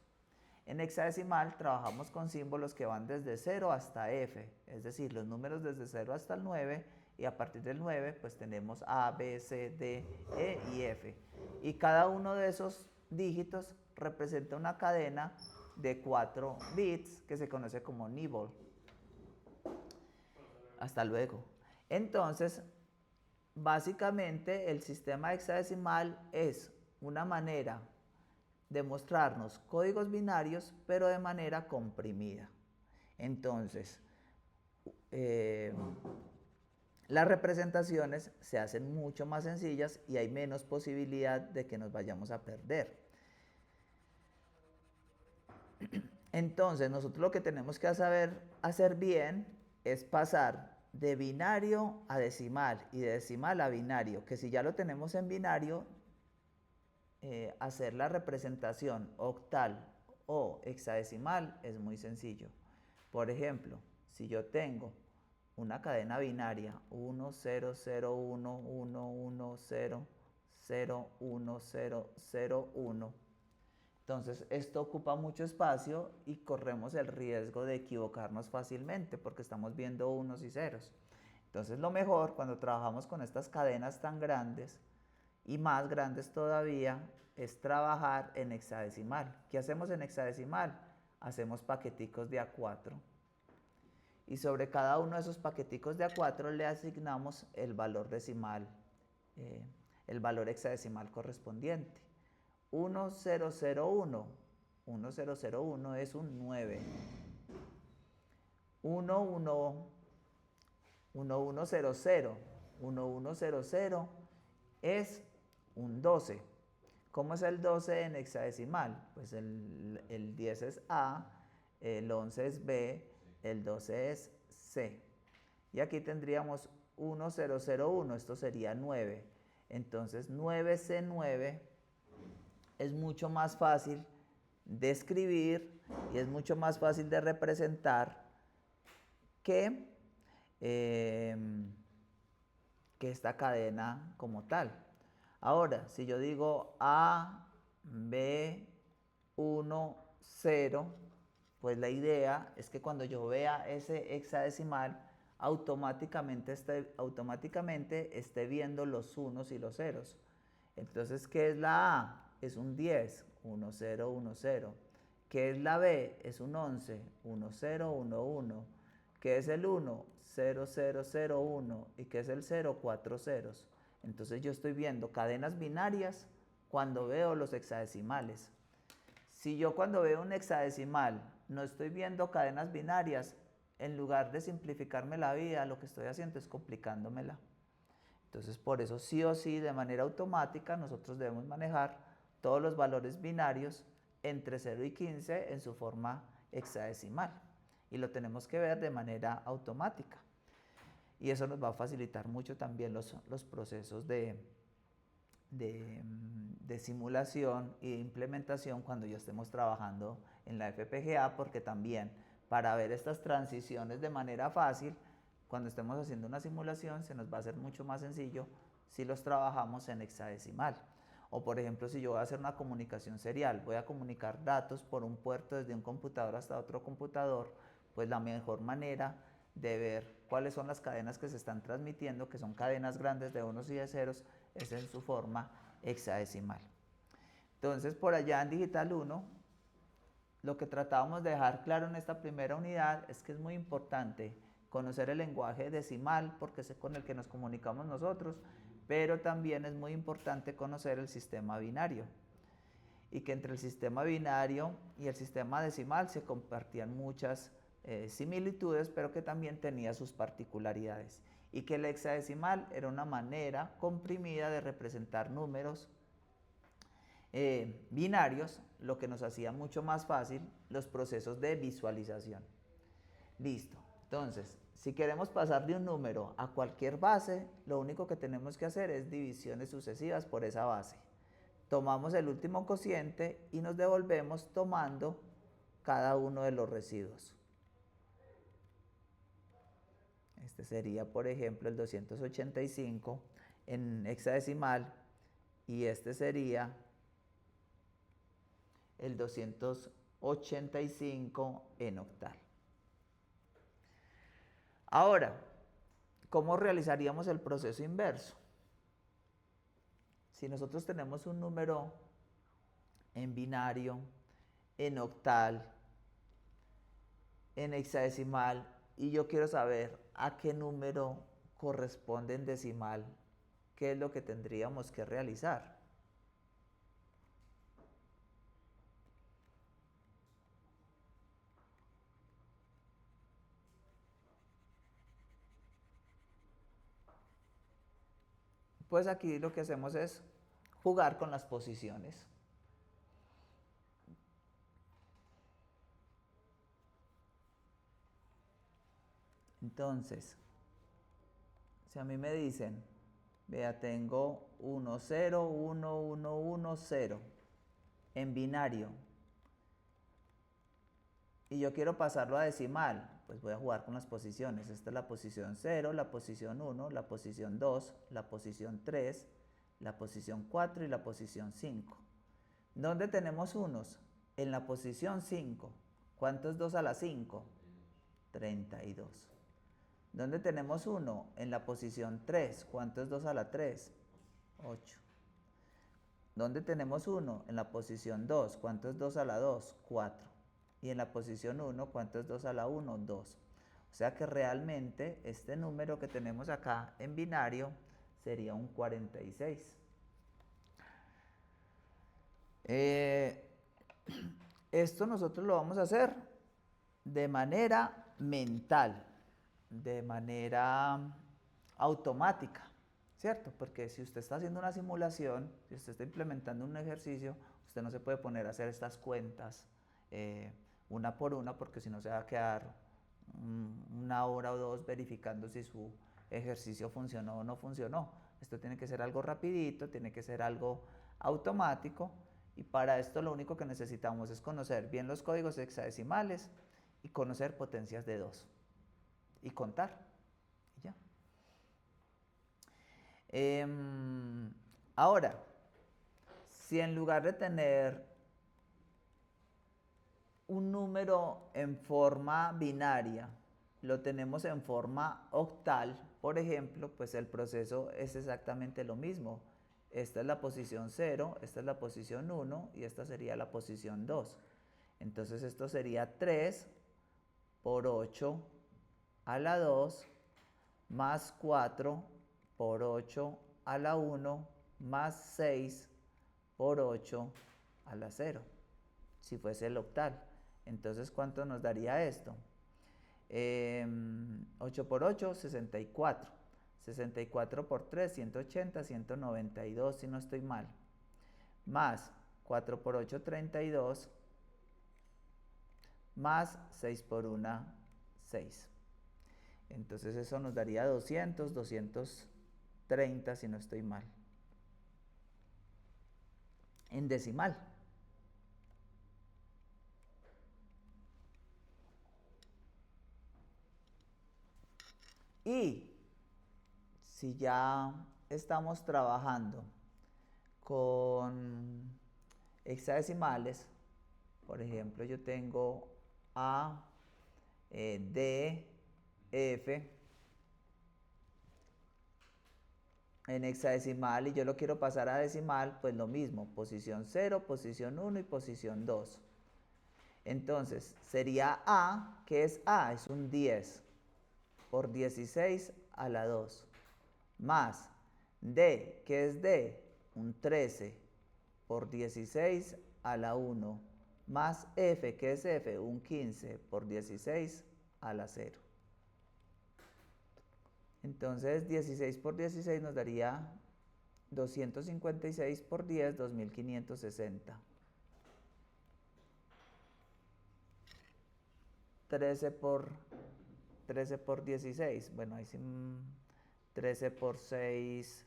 S1: En hexadecimal trabajamos con símbolos que van desde 0 hasta F, es decir, los números desde 0 hasta el 9, y a partir del 9 pues tenemos A, B, C, D, E y F. Y cada uno de esos dígitos representa una cadena de 4 bits que se conoce como nibble. Hasta luego. Entonces, básicamente el sistema hexadecimal es una manera de mostrarnos códigos binarios, pero de manera comprimida. Entonces, las representaciones se hacen mucho más sencillas y hay menos posibilidad de que nos vayamos a perder. Entonces, nosotros lo que tenemos que saber hacer bien es pasar de binario a decimal y de decimal a binario, que si ya lo tenemos en binario, hacer la representación octal o hexadecimal es muy sencillo. Por ejemplo, si yo tengo una cadena binaria 1, 0, 0, 1, 1, 1, 0, 0, 1, 0, 0, 1, entonces esto ocupa mucho espacio y corremos el riesgo de equivocarnos fácilmente porque estamos viendo unos y ceros. Entonces lo mejor cuando trabajamos con estas cadenas tan grandes y más grandes todavía es trabajar en hexadecimal. ¿Qué hacemos en hexadecimal? Hacemos paqueticos de A4 y sobre cada uno de esos paqueticos de A4 le asignamos el valor decimal, el valor hexadecimal correspondiente. 1001, 1001 es un 9. 1100, 1100 es un 12. ¿Cómo es el 12 en hexadecimal? Pues el 10 es A, el 11 es B, el 12 es C. Y aquí tendríamos 1001, esto sería 9. Entonces 9C9 es mucho más fácil de escribir y es mucho más fácil de representar que esta cadena como tal. Ahora, si yo digo A, B, 1, 0, pues la idea es que cuando yo vea ese hexadecimal, automáticamente esté viendo los unos y los ceros. Entonces, ¿qué es la A? Es un 10, 1, 0, 1, 0. ¿Qué es la B? Es un 11, 1, 0, 1, 1. ¿Qué es el 1? 0, 0, 0, 1. ¿Y qué es el 0? 4 ceros. Entonces yo estoy viendo cadenas binarias cuando veo los hexadecimales. Si yo cuando veo un hexadecimal no estoy viendo cadenas binarias, en lugar de simplificarme la vida, lo que estoy haciendo es complicándomela. Entonces por eso sí o sí, de manera automática, nosotros debemos manejar todos los valores binarios entre 0 y 15 en su forma hexadecimal. Y lo tenemos que ver de manera automática. Y eso nos va a facilitar mucho también los procesos de simulación e implementación cuando ya estemos trabajando en la FPGA, porque también para ver estas transiciones de manera fácil, cuando estemos haciendo una simulación se nos va a hacer mucho más sencillo si los trabajamos en hexadecimal. O por ejemplo, si yo voy a hacer una comunicación serial, voy a comunicar datos por un puerto desde un computador hasta otro computador, pues la mejor manera de ver cuáles son las cadenas que se están transmitiendo, que son cadenas grandes de unos y de ceros, es en su forma hexadecimal. Entonces, por allá en Digital 1, lo que tratábamos de dejar claro en esta primera unidad es que es muy importante conocer el lenguaje decimal, porque es con el que nos comunicamos nosotros, pero también es muy importante conocer el sistema binario, y que entre el sistema binario y el sistema decimal se compartían muchas similitudes, pero que también tenía sus particularidades, y que el hexadecimal era una manera comprimida de representar números binarios, lo que nos hacía mucho más fácil los procesos de visualización. Listo. Entonces, Si queremos pasar de un número a cualquier base, lo único que tenemos que hacer es divisiones sucesivas por esa base. Tomamos el último cociente y nos devolvemos tomando cada uno de los residuos. Este sería, por ejemplo, el 285 en hexadecimal y este sería el 285 en octal. Ahora, ¿cómo realizaríamos el proceso inverso? Si nosotros tenemos un número en binario, en octal, en hexadecimal, y yo quiero saber a qué número corresponde en decimal, ¿qué es lo que tendríamos que realizar? Pues aquí lo que hacemos es jugar con las posiciones. Entonces, si a mí me dicen, vea, tengo 1, 0, 1, 1, 1, 0 en binario y yo quiero pasarlo a decimal, pues voy a jugar con las posiciones. Esta es la posición 0, la posición 1, la posición 2, la posición 3, la posición 4 y la posición 5. ¿Dónde tenemos unos? En la posición 5. ¿Cuánto es 2 a la 5? 32. ¿Dónde tenemos 1? En la posición 3. ¿Cuánto es 2 a la 3? 8. ¿Dónde tenemos 1? En la posición 2. ¿Cuánto es 2 a la 2? 4. Y en la posición 1, ¿cuánto es 2 a la 1? 2. O sea que realmente este número que tenemos acá en binario sería un 46. Esto nosotros lo vamos a hacer de manera mental, de manera automática, ¿cierto? Porque si usted está haciendo una simulación, si usted está implementando un ejercicio, usted no se puede poner a hacer estas cuentas una por una, porque si no se va a quedar una hora o dos verificando si su ejercicio funcionó o no funcionó. Esto tiene que ser algo rapidito, tiene que ser algo automático, y para esto lo único que necesitamos es conocer bien los códigos hexadecimales y conocer potencias de 2 y contar. Y ya. Ahora, si en lugar de tener un número en forma binaria, lo tenemos en forma octal, por ejemplo, pues el proceso es exactamente lo mismo. Esta es la posición 0, esta es la posición 1 y esta sería la posición 2. Entonces esto sería 3 por 8 a la 2 más 4 por 8 a la 1 más 6 por 8 a la 0, si fuese el octal. Entonces, ¿cuánto nos daría esto? 8 por 8, 64. 64 por 3, 180, 192, si no estoy mal. Más 4 por 8, 32. Más 6 por 1, 6. Entonces eso nos daría 200, 230, si no estoy mal. En decimal. Y si ya estamos trabajando con hexadecimales, por ejemplo, yo tengo A, D, F en hexadecimal y yo lo quiero pasar a decimal, pues lo mismo, posición 0, posición 1 y posición 2. Entonces, sería A, ¿qué es A? Es un 10 por 16 a la 2, más D, ¿qué es D? Un 13 por 16 a la 1, más F, ¿qué es F? Un 15 por 16 a la 0. Entonces 16 por 16 nos daría 256 por 10, 2560. 13 por 13 por 16. Bueno, ahí sí, 13 por 6,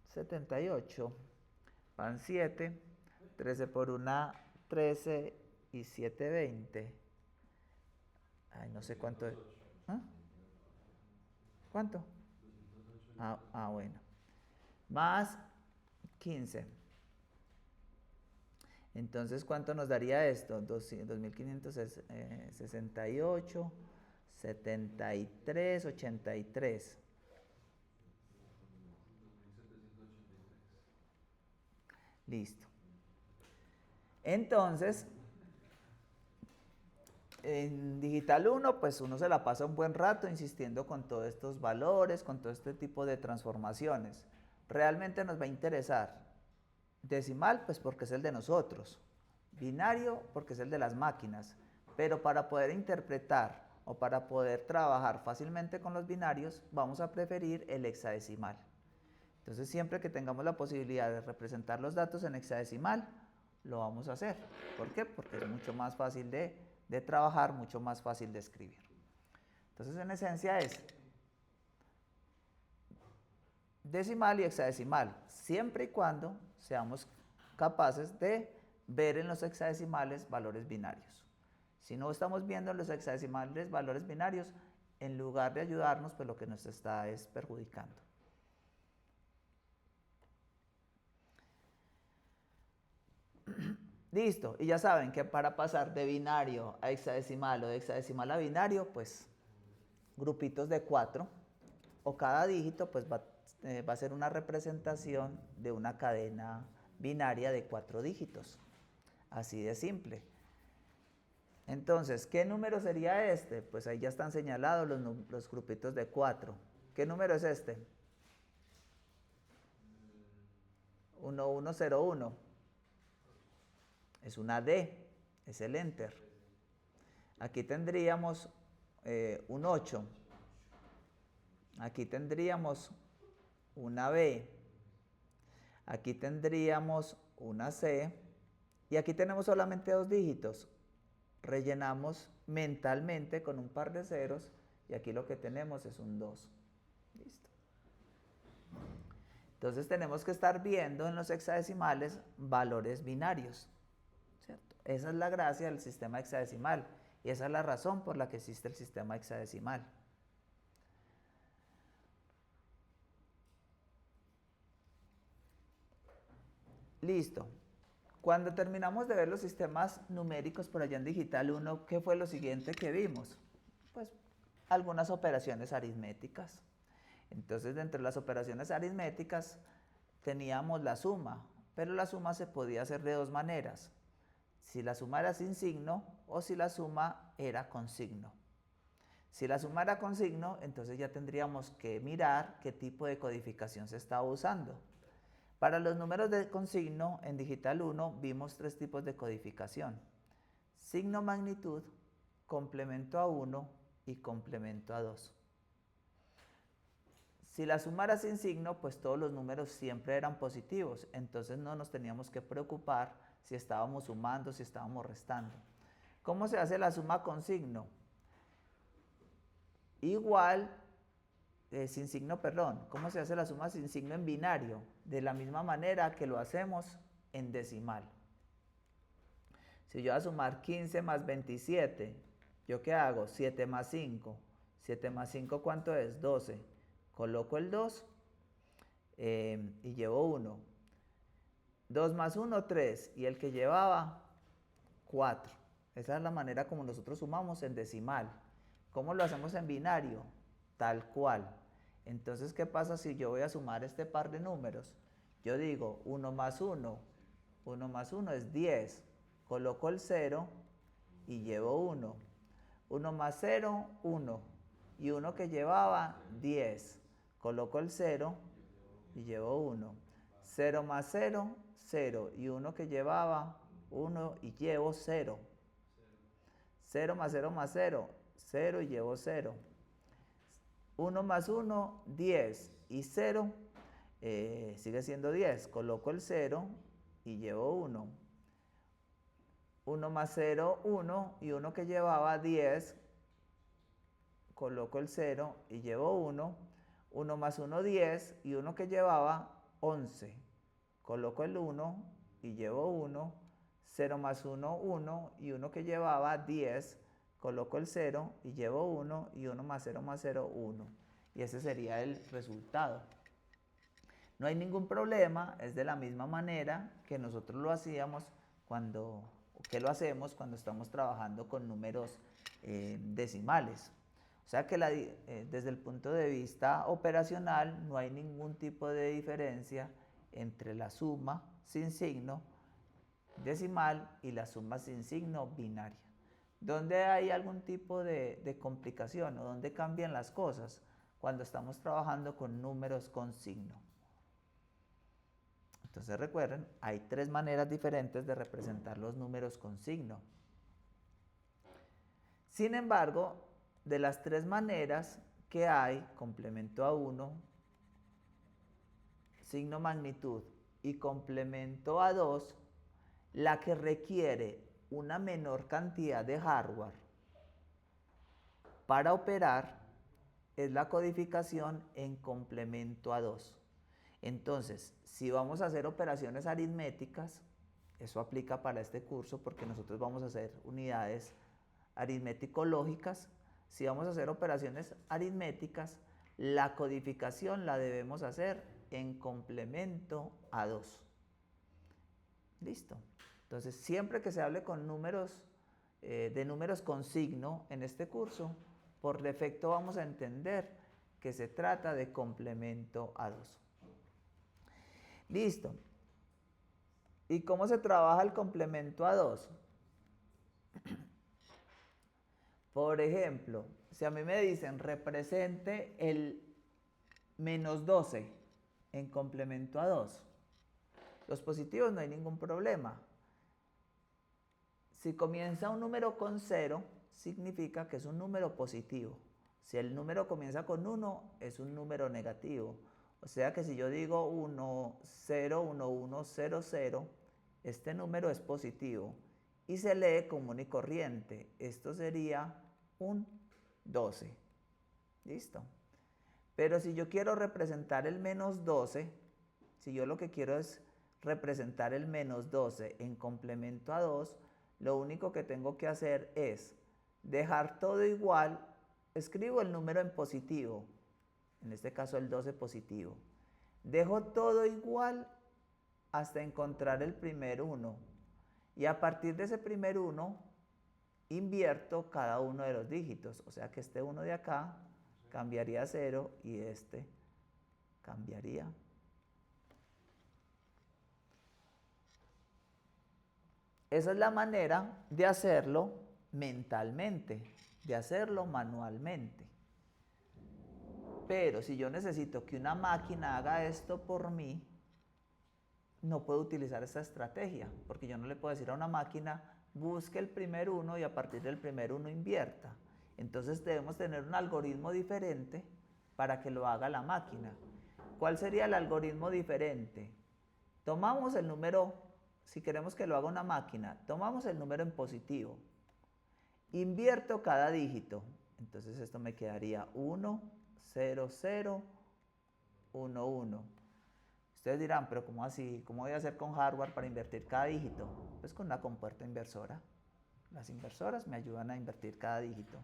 S1: 78. Van 7. 13 por 1, 13 y 7, 20. Ay, no sé cuánto es. ¿Ah? ¿Cuánto? Bueno. Más 15. Entonces, ¿cuánto nos daría esto? 2568, 73, 83. Listo. Entonces, en Digital 1, pues uno se la pasa un buen rato insistiendo con todos estos valores, con todo este tipo de transformaciones. Realmente nos va a interesar decimal, pues porque es el de nosotros. Binario, porque es el de las máquinas. Pero para poder interpretar o para poder trabajar fácilmente con los binarios, vamos a preferir el hexadecimal. Entonces, siempre que tengamos la posibilidad de representar los datos en hexadecimal, lo vamos a hacer. ¿Por qué? Porque es mucho más fácil de trabajar, mucho más fácil de escribir. Entonces, en esencia es decimal y hexadecimal, siempre y cuando seamos capaces de ver en los hexadecimales valores binarios. Si no estamos viendo en los hexadecimales valores binarios, en lugar de ayudarnos, pues lo que nos está es perjudicando. Listo, y ya saben que para pasar de binario a hexadecimal o de hexadecimal a binario, pues grupitos de 4, o cada dígito pues va a ser una representación de una cadena binaria de 4 dígitos. Así de simple. Entonces, ¿qué número sería este? Pues ahí ya están señalados los grupitos de 4. ¿Qué número es este? 1101. Es una D, es el enter. Aquí tendríamos un 8. Aquí tendríamos una B. Aquí tendríamos una C. Y aquí tenemos solamente 2 dígitos. Rellenamos mentalmente con un par de ceros y aquí lo que tenemos es un 2. Listo. Entonces tenemos que estar viendo en los hexadecimales valores binarios, ¿cierto? Esa es la gracia del sistema hexadecimal y esa es la razón por la que existe el sistema hexadecimal. Listo. Cuando terminamos de ver los sistemas numéricos por allá en Digital 1, ¿qué fue lo siguiente que vimos? Pues algunas operaciones aritméticas. Entonces, dentro de las operaciones aritméticas teníamos la suma, pero la suma se podía hacer de 2 maneras. Si la suma era sin signo o si la suma era con signo. Si la suma era con signo, entonces ya tendríamos que mirar qué tipo de codificación se estaba usando. Para los números con signo, en Digital 1 vimos 3 tipos de codificación. Signo magnitud, complemento a 1 y complemento a 2. Si la suma era sin signo, pues todos los números siempre eran positivos, entonces no nos teníamos que preocupar si estábamos sumando, si estábamos restando. ¿Cómo se hace la suma con signo? Igual, sin signo, perdón. ¿Cómo se hace la suma sin signo en binario? De la misma manera que lo hacemos en decimal. Si yo voy a sumar 15 más 27, ¿yo qué hago? 7 más 5. 7 más 5, ¿cuánto es? 12. Coloco el 2 y llevo 1. 2 más 1, 3. Y el que llevaba, 4. Esa es la manera como nosotros sumamos en decimal. ¿Cómo lo hacemos en binario? Tal cual. Entonces, ¿qué pasa si yo voy a sumar este par de números? Yo digo 1 más 1. 1 más 1 es 10. Coloco el 0 y llevo 1. 1 más 0, 1. Y 1 que llevaba, 10. Coloco el 0 y llevo 1. 0 más 0, 0. Y 1 que llevaba, 1 y llevo 0. 0 más 0 más 0, 0 y llevo 0. 1 más 1, 10. Y 0 sigue siendo 10. Coloco el 0 y llevo 1. 1 más 0, 1, y uno que llevaba 10, coloco el 0 y llevo 1, 1 más 1, 10, y uno que llevaba 11, coloco el 1 y llevo 1, 0 más 1, 1, y uno que llevaba 10, coloco el 0 y llevo 1, y 1 más 0, 1. Y ese sería el resultado. No hay ningún problema, es de la misma manera que nosotros lo hacíamos que lo hacemos cuando estamos trabajando con números decimales. O sea que desde el punto de vista operacional no hay ningún tipo de diferencia entre la suma sin signo decimal y la suma sin signo binaria. ¿Dónde hay algún tipo de complicación o dónde cambian las cosas? Cuando estamos trabajando con números con signo. Entonces recuerden, hay tres maneras diferentes de representar los números con signo. Sin embargo, de las tres maneras que hay, complemento a 1, signo magnitud y complemento a 2, la que requiere una menor cantidad de hardware para operar es la codificación en complemento a 2. Entonces, si vamos a hacer operaciones aritméticas, eso aplica para este curso porque nosotros vamos a hacer unidades aritmético-lógicas. Si vamos a hacer operaciones aritméticas, la codificación la debemos hacer en complemento a 2. ¿Listo? Entonces, siempre que se hable con números, de números con signo en este curso, por defecto vamos a entender que se trata de complemento a 2. Listo. ¿Y cómo se trabaja el complemento a 2? Por ejemplo, si a mí me dicen represente el menos 12 en complemento a 2, los positivos no hay ningún problema. Si comienza un número con 0, significa que es un número positivo. Si el número comienza con 1, es un número negativo. O sea que si yo digo 1, 0, 1, 1, 0, 0, este número es positivo y se lee común y corriente. Esto sería un 12. ¿Listo? Pero si yo quiero representar el menos 12, si yo lo que quiero es representar el menos 12 en complemento a 2, lo único que tengo que hacer es dejar todo igual, escribo el número en positivo, en este caso el 12 positivo. Dejo todo igual hasta encontrar el primer 1. Y a partir de ese primer 1, invierto cada uno de los dígitos. O sea que este 1 de acá cambiaría a 0 y este cambiaría. Esa es la manera de hacerlo mentalmente, de hacerlo manualmente. Pero si yo necesito que una máquina haga esto por mí, no puedo utilizar esta estrategia, porque yo no le puedo decir a una máquina, busque el primer 1 y a partir del primer 1 invierta. Entonces debemos tener un algoritmo diferente para que lo haga la máquina. ¿Cuál sería el algoritmo diferente? Tomamos el número, si queremos que lo haga una máquina, tomamos el número en positivo, invierto cada dígito, entonces esto me quedaría 1, 0, 0, 1, 1. Ustedes dirán, pero ¿cómo así? ¿Cómo voy a hacer con hardware para invertir cada dígito? Pues con una compuerta inversora. Las inversoras me ayudan a invertir cada dígito.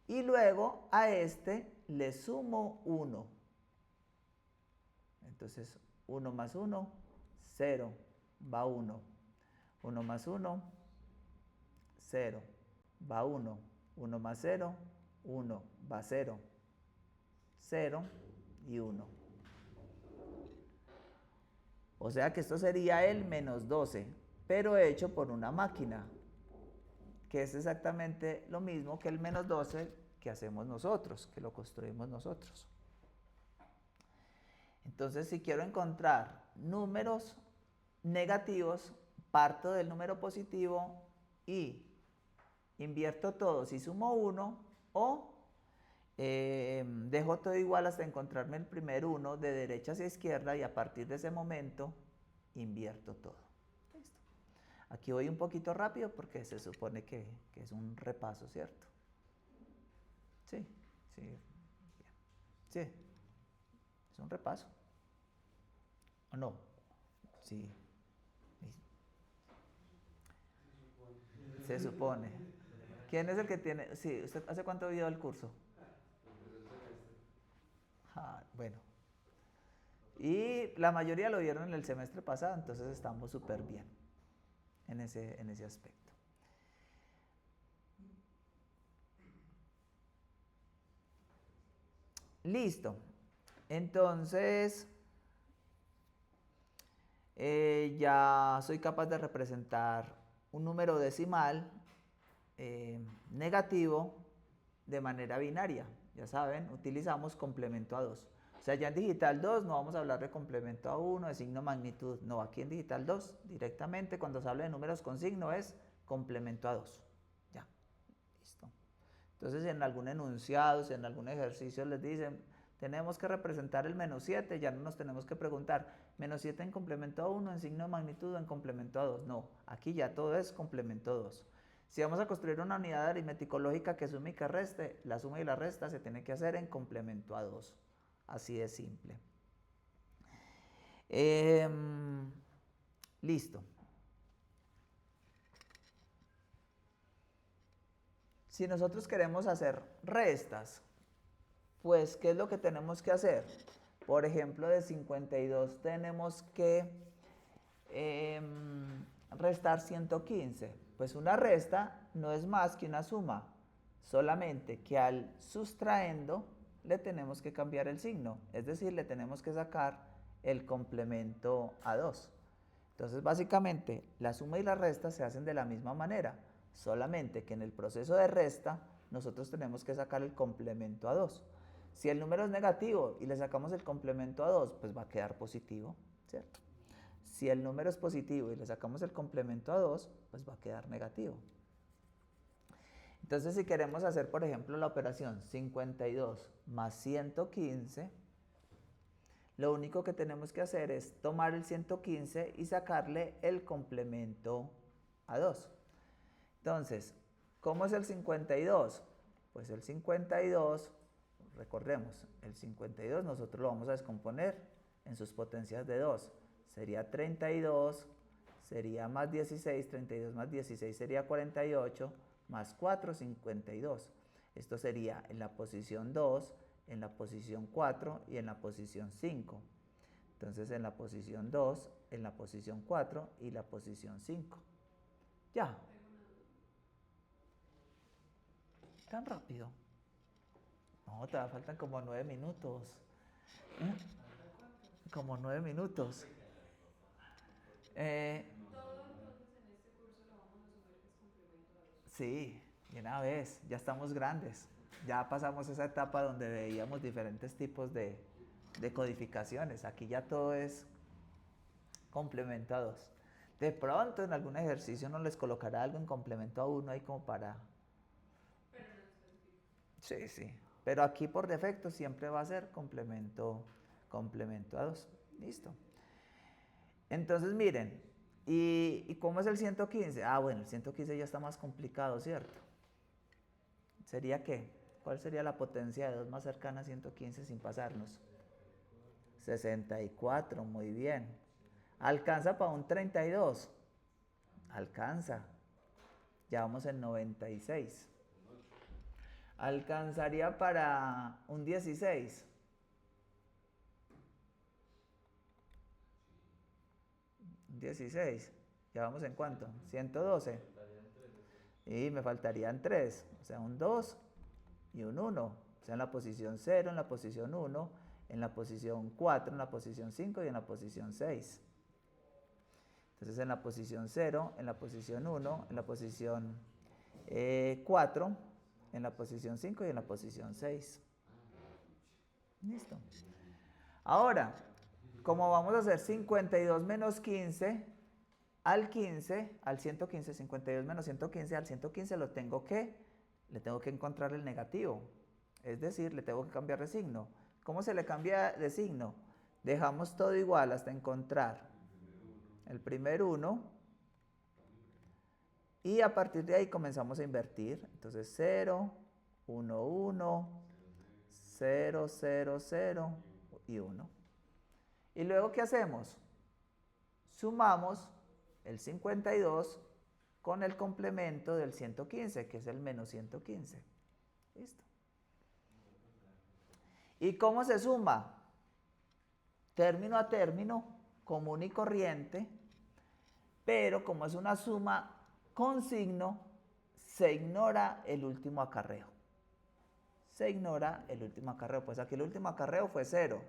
S1: Y luego a este le sumo 1. Entonces 1 más 1, 0, va 1. 1 más 1, 0, va 1. 1 más 0, 1, va 0. 0 y 1. O sea que esto sería el menos 12, pero hecho por una máquina, que es exactamente lo mismo que el menos 12 que hacemos nosotros, que lo construimos nosotros. Entonces, si quiero encontrar números negativos, parto del número positivo y invierto todos y sumo 1, o dejo todo igual hasta encontrarme el primer 1 de derecha hacia izquierda y a partir de ese momento invierto todo. ¿Listo? Aquí voy un poquito rápido porque se supone que es un repaso, ¿cierto? Sí, sí, bien. Sí, es un repaso. ¿O no? Sí. Se supone. ¿Quién es el que tiene? Sí, ¿usted hace cuánto vio el curso? Ah, bueno. Y la mayoría lo vieron en el semestre pasado, entonces estamos súper bien en ese aspecto. Listo. Entonces, ya soy capaz de representar un número decimal negativo de manera binaria. Ya saben, utilizamos complemento a 2. O sea, ya en digital 2 no vamos a hablar de complemento a 1, de signo magnitud. No, aquí en digital 2 directamente cuando se habla de números con signo es complemento a 2. Ya, listo. Entonces en algún enunciado, si en algún ejercicio les dicen, tenemos que representar el -7, ya no nos tenemos que preguntar, -7 en complemento a 1, en signo de magnitud o en complemento a 2. No, aquí ya todo es complemento a 2. Si vamos a construir una unidad aritmético lógica que sume y que reste, la suma y la resta se tiene que hacer en complemento a 2. Así de simple. Listo. Si nosotros queremos hacer restas, pues, ¿qué es lo que tenemos que hacer? Por ejemplo, de 52 tenemos que restar 115. Pues una resta no es más que una suma, solamente que al sustraendo le tenemos que cambiar el signo, es decir, le tenemos que sacar el complemento a 2. Entonces, básicamente, la suma y la resta se hacen de la misma manera, solamente que en el proceso de resta nosotros tenemos que sacar el complemento a 2. Si el número es negativo y le sacamos el complemento a 2, pues va a quedar positivo, ¿cierto? Si el número es positivo y le sacamos el complemento a 2, pues va a quedar negativo. Entonces, si queremos hacer, por ejemplo, la operación 52 más 115, lo único que tenemos que hacer es tomar el 115 y sacarle el complemento a 2. Entonces, ¿cómo es el 52? Pues el 52, recordemos, el 52 nosotros lo vamos a descomponer en sus potencias de 2. Sería 32, sería más 16, 32 más 16 sería 48, más 4, 52. Esto sería en la posición 2, en la posición 4 y en la posición 5. Entonces en la posición 2, en la posición 4 y la posición 5. Ya. Tan rápido. No, te faltan como 9 minutos. ¿Eh? Como 9 minutos.
S3: Todo entonces en este curso lo vamos a asumir que es complemento a 2.
S1: Sí, de una vez, ya estamos grandes. Ya pasamos esa etapa donde veíamos diferentes tipos de codificaciones. Aquí ya todo es complemento a 2. De pronto en algún ejercicio no les colocará algo en complemento a 1 ahí como para...
S3: Pero no especifica.
S1: Sí, sí. Pero aquí por defecto siempre va a ser complemento a 2. Listo. Entonces miren, ¿y cómo es el 115? Ah, bueno, el 115 ya está más complicado, ¿cierto? ¿Sería qué? ¿Cuál sería la potencia de 2 más cercana a 115 sin pasarnos? 64, muy bien. ¿Alcanza para un 32? Alcanza. Ya vamos en 96. ¿Alcanzaría para un 16? 16. ¿Ya vamos en cuánto? 112. Y me faltarían 3. O sea, un 2 y un 1. O sea, en la posición 0, en la posición 1, en la posición 4, en la posición 5 y en la posición 6. Entonces en la posición 0, en la posición 1, en la posición 4, en la posición 5 y en la posición 6. Listo. Ahora, como vamos a hacer 52 menos 15 al 15, al 115, 52 menos 115, al 115 le tengo que encontrar el negativo. Es decir, le tengo que cambiar de signo. ¿Cómo se le cambia de signo? Dejamos todo igual hasta encontrar el primer 1 Y a partir de ahí comenzamos a invertir. Entonces 0, 1, 1, 0, 0, 0 y 1. ¿Y luego qué hacemos? Sumamos el 52 con el complemento del 115, que es el menos 115. ¿Listo? ¿Y cómo se suma? Término a término, común y corriente, pero como es una suma con signo, se ignora el último acarreo. Se ignora el último acarreo. Pues aquí el último acarreo fue 0.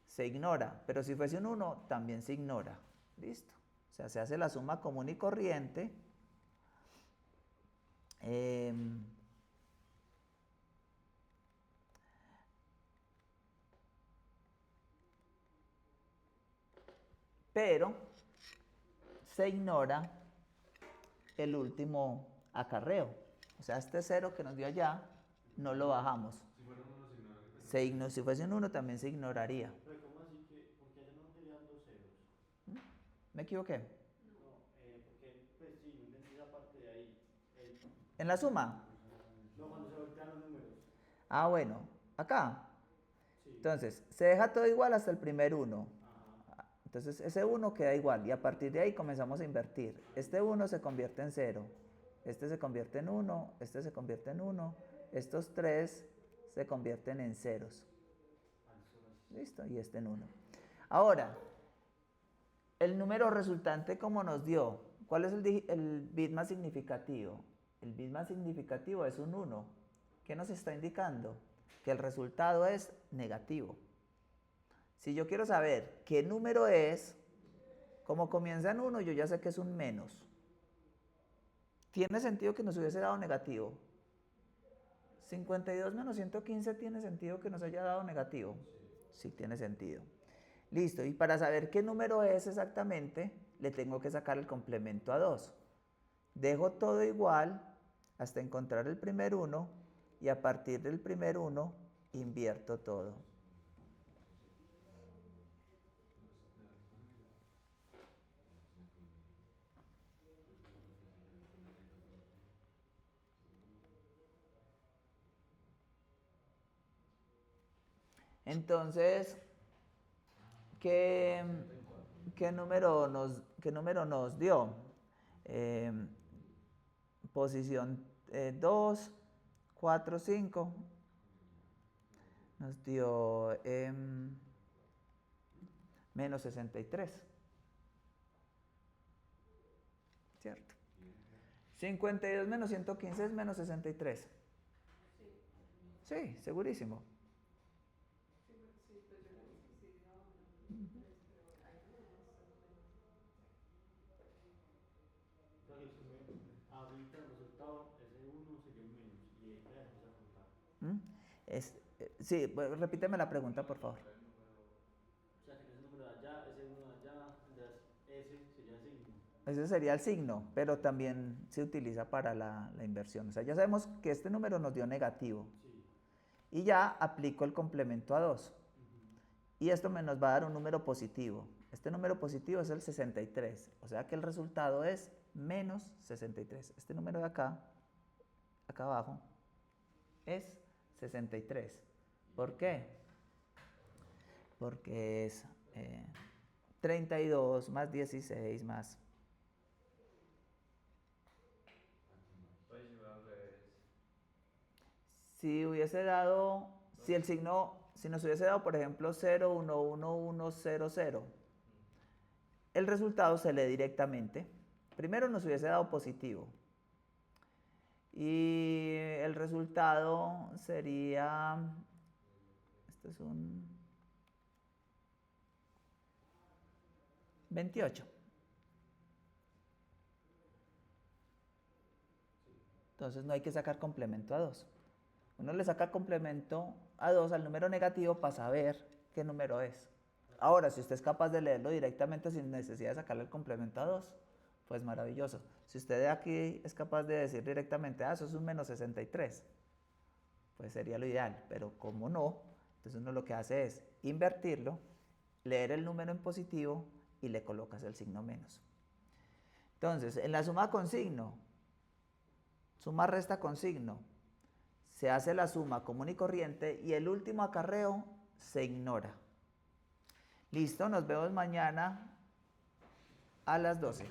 S1: Se ignora, pero si fuese un 1, también se ignora. ¿Listo? O sea, se hace la suma común y corriente. Pero se ignora el último acarreo. O sea, este 0 que nos dio allá, no lo bajamos.
S2: Si fuera un 1 se ignora.
S1: Si fuese un 1 también se ignoraría.
S4: Pero ¿cómo así que? Porque allá no serían dos ceros.
S1: ¿Me equivoqué?
S4: No, porque, pues sí, no entendí esa parte de ahí.
S1: ¿En la suma?
S4: No, cuando se voltean los números.
S1: Ah, bueno. Acá.
S4: Sí.
S1: Entonces, se deja todo igual hasta el primer 1.
S4: Ajá.
S1: Entonces, ese 1 queda igual. Y a partir de ahí comenzamos a invertir. Este 1 se convierte en 0. Este se convierte en 1. Este se convierte en 1. Estos 3 se convierten en ceros. ¿Listo? Y este en 1. Ahora, el número resultante, ¿cómo nos dio? ¿Cuál es el bit más significativo? El bit más significativo es un 1. ¿Qué nos está indicando? Que el resultado es negativo. Si yo quiero saber qué número es, como comienza en 1, yo ya sé que es un menos. ¿Tiene sentido que nos hubiese dado negativo? 52 menos 115 tiene sentido que nos haya dado negativo. Sí, tiene sentido. Listo, y para saber qué número es exactamente, le tengo que sacar el complemento a 2. Dejo todo igual hasta encontrar el primer 1 y a partir del primer 1 invierto todo. Entonces, ¿qué número nos dio? Posición 2, 4, 5. Nos dio menos 63. ¿Cierto? 52 menos 115 es menos 63. Sí, segurísimo.
S4: Ahorita el resultado, ese 1 sería un menos. Y ahí ya empieza a contar.
S1: Sí, repíteme la pregunta, por favor.
S4: O sea, que ese número de allá, ese 1 de allá, ese sería el signo.
S1: Ese sería el signo, pero también se utiliza para la inversión. O sea, ya sabemos que este número nos dio negativo.
S4: Sí.
S1: Y ya aplico el complemento a 2. Y esto nos va a dar un número positivo. Este número positivo es el 63. O sea que el resultado es menos 63. Este número de acá abajo, es 63. ¿Por qué? Porque es 32 más 16 más. Si hubiese dado, si el signo, si nos hubiese dado, por ejemplo, 0, 1, 1, 1, 0, 0, el resultado se lee directamente. Primero nos hubiese dado positivo. Y el resultado sería, este es un 28. Entonces no hay que sacar complemento a 2. Uno le saca complemento a 2 al número negativo para saber qué número es. Ahora, si usted es capaz de leerlo directamente sin necesidad de sacarle el complemento a 2, pues maravilloso. Si usted de aquí es capaz de decir directamente, eso es un menos 63, pues sería lo ideal. Pero como no, entonces uno lo que hace es invertirlo, leer el número en positivo y le colocas el signo menos. Entonces, en la suma con signo, suma resta con signo, se hace la suma común y corriente y el último acarreo se ignora. Listo, nos vemos mañana a las 12.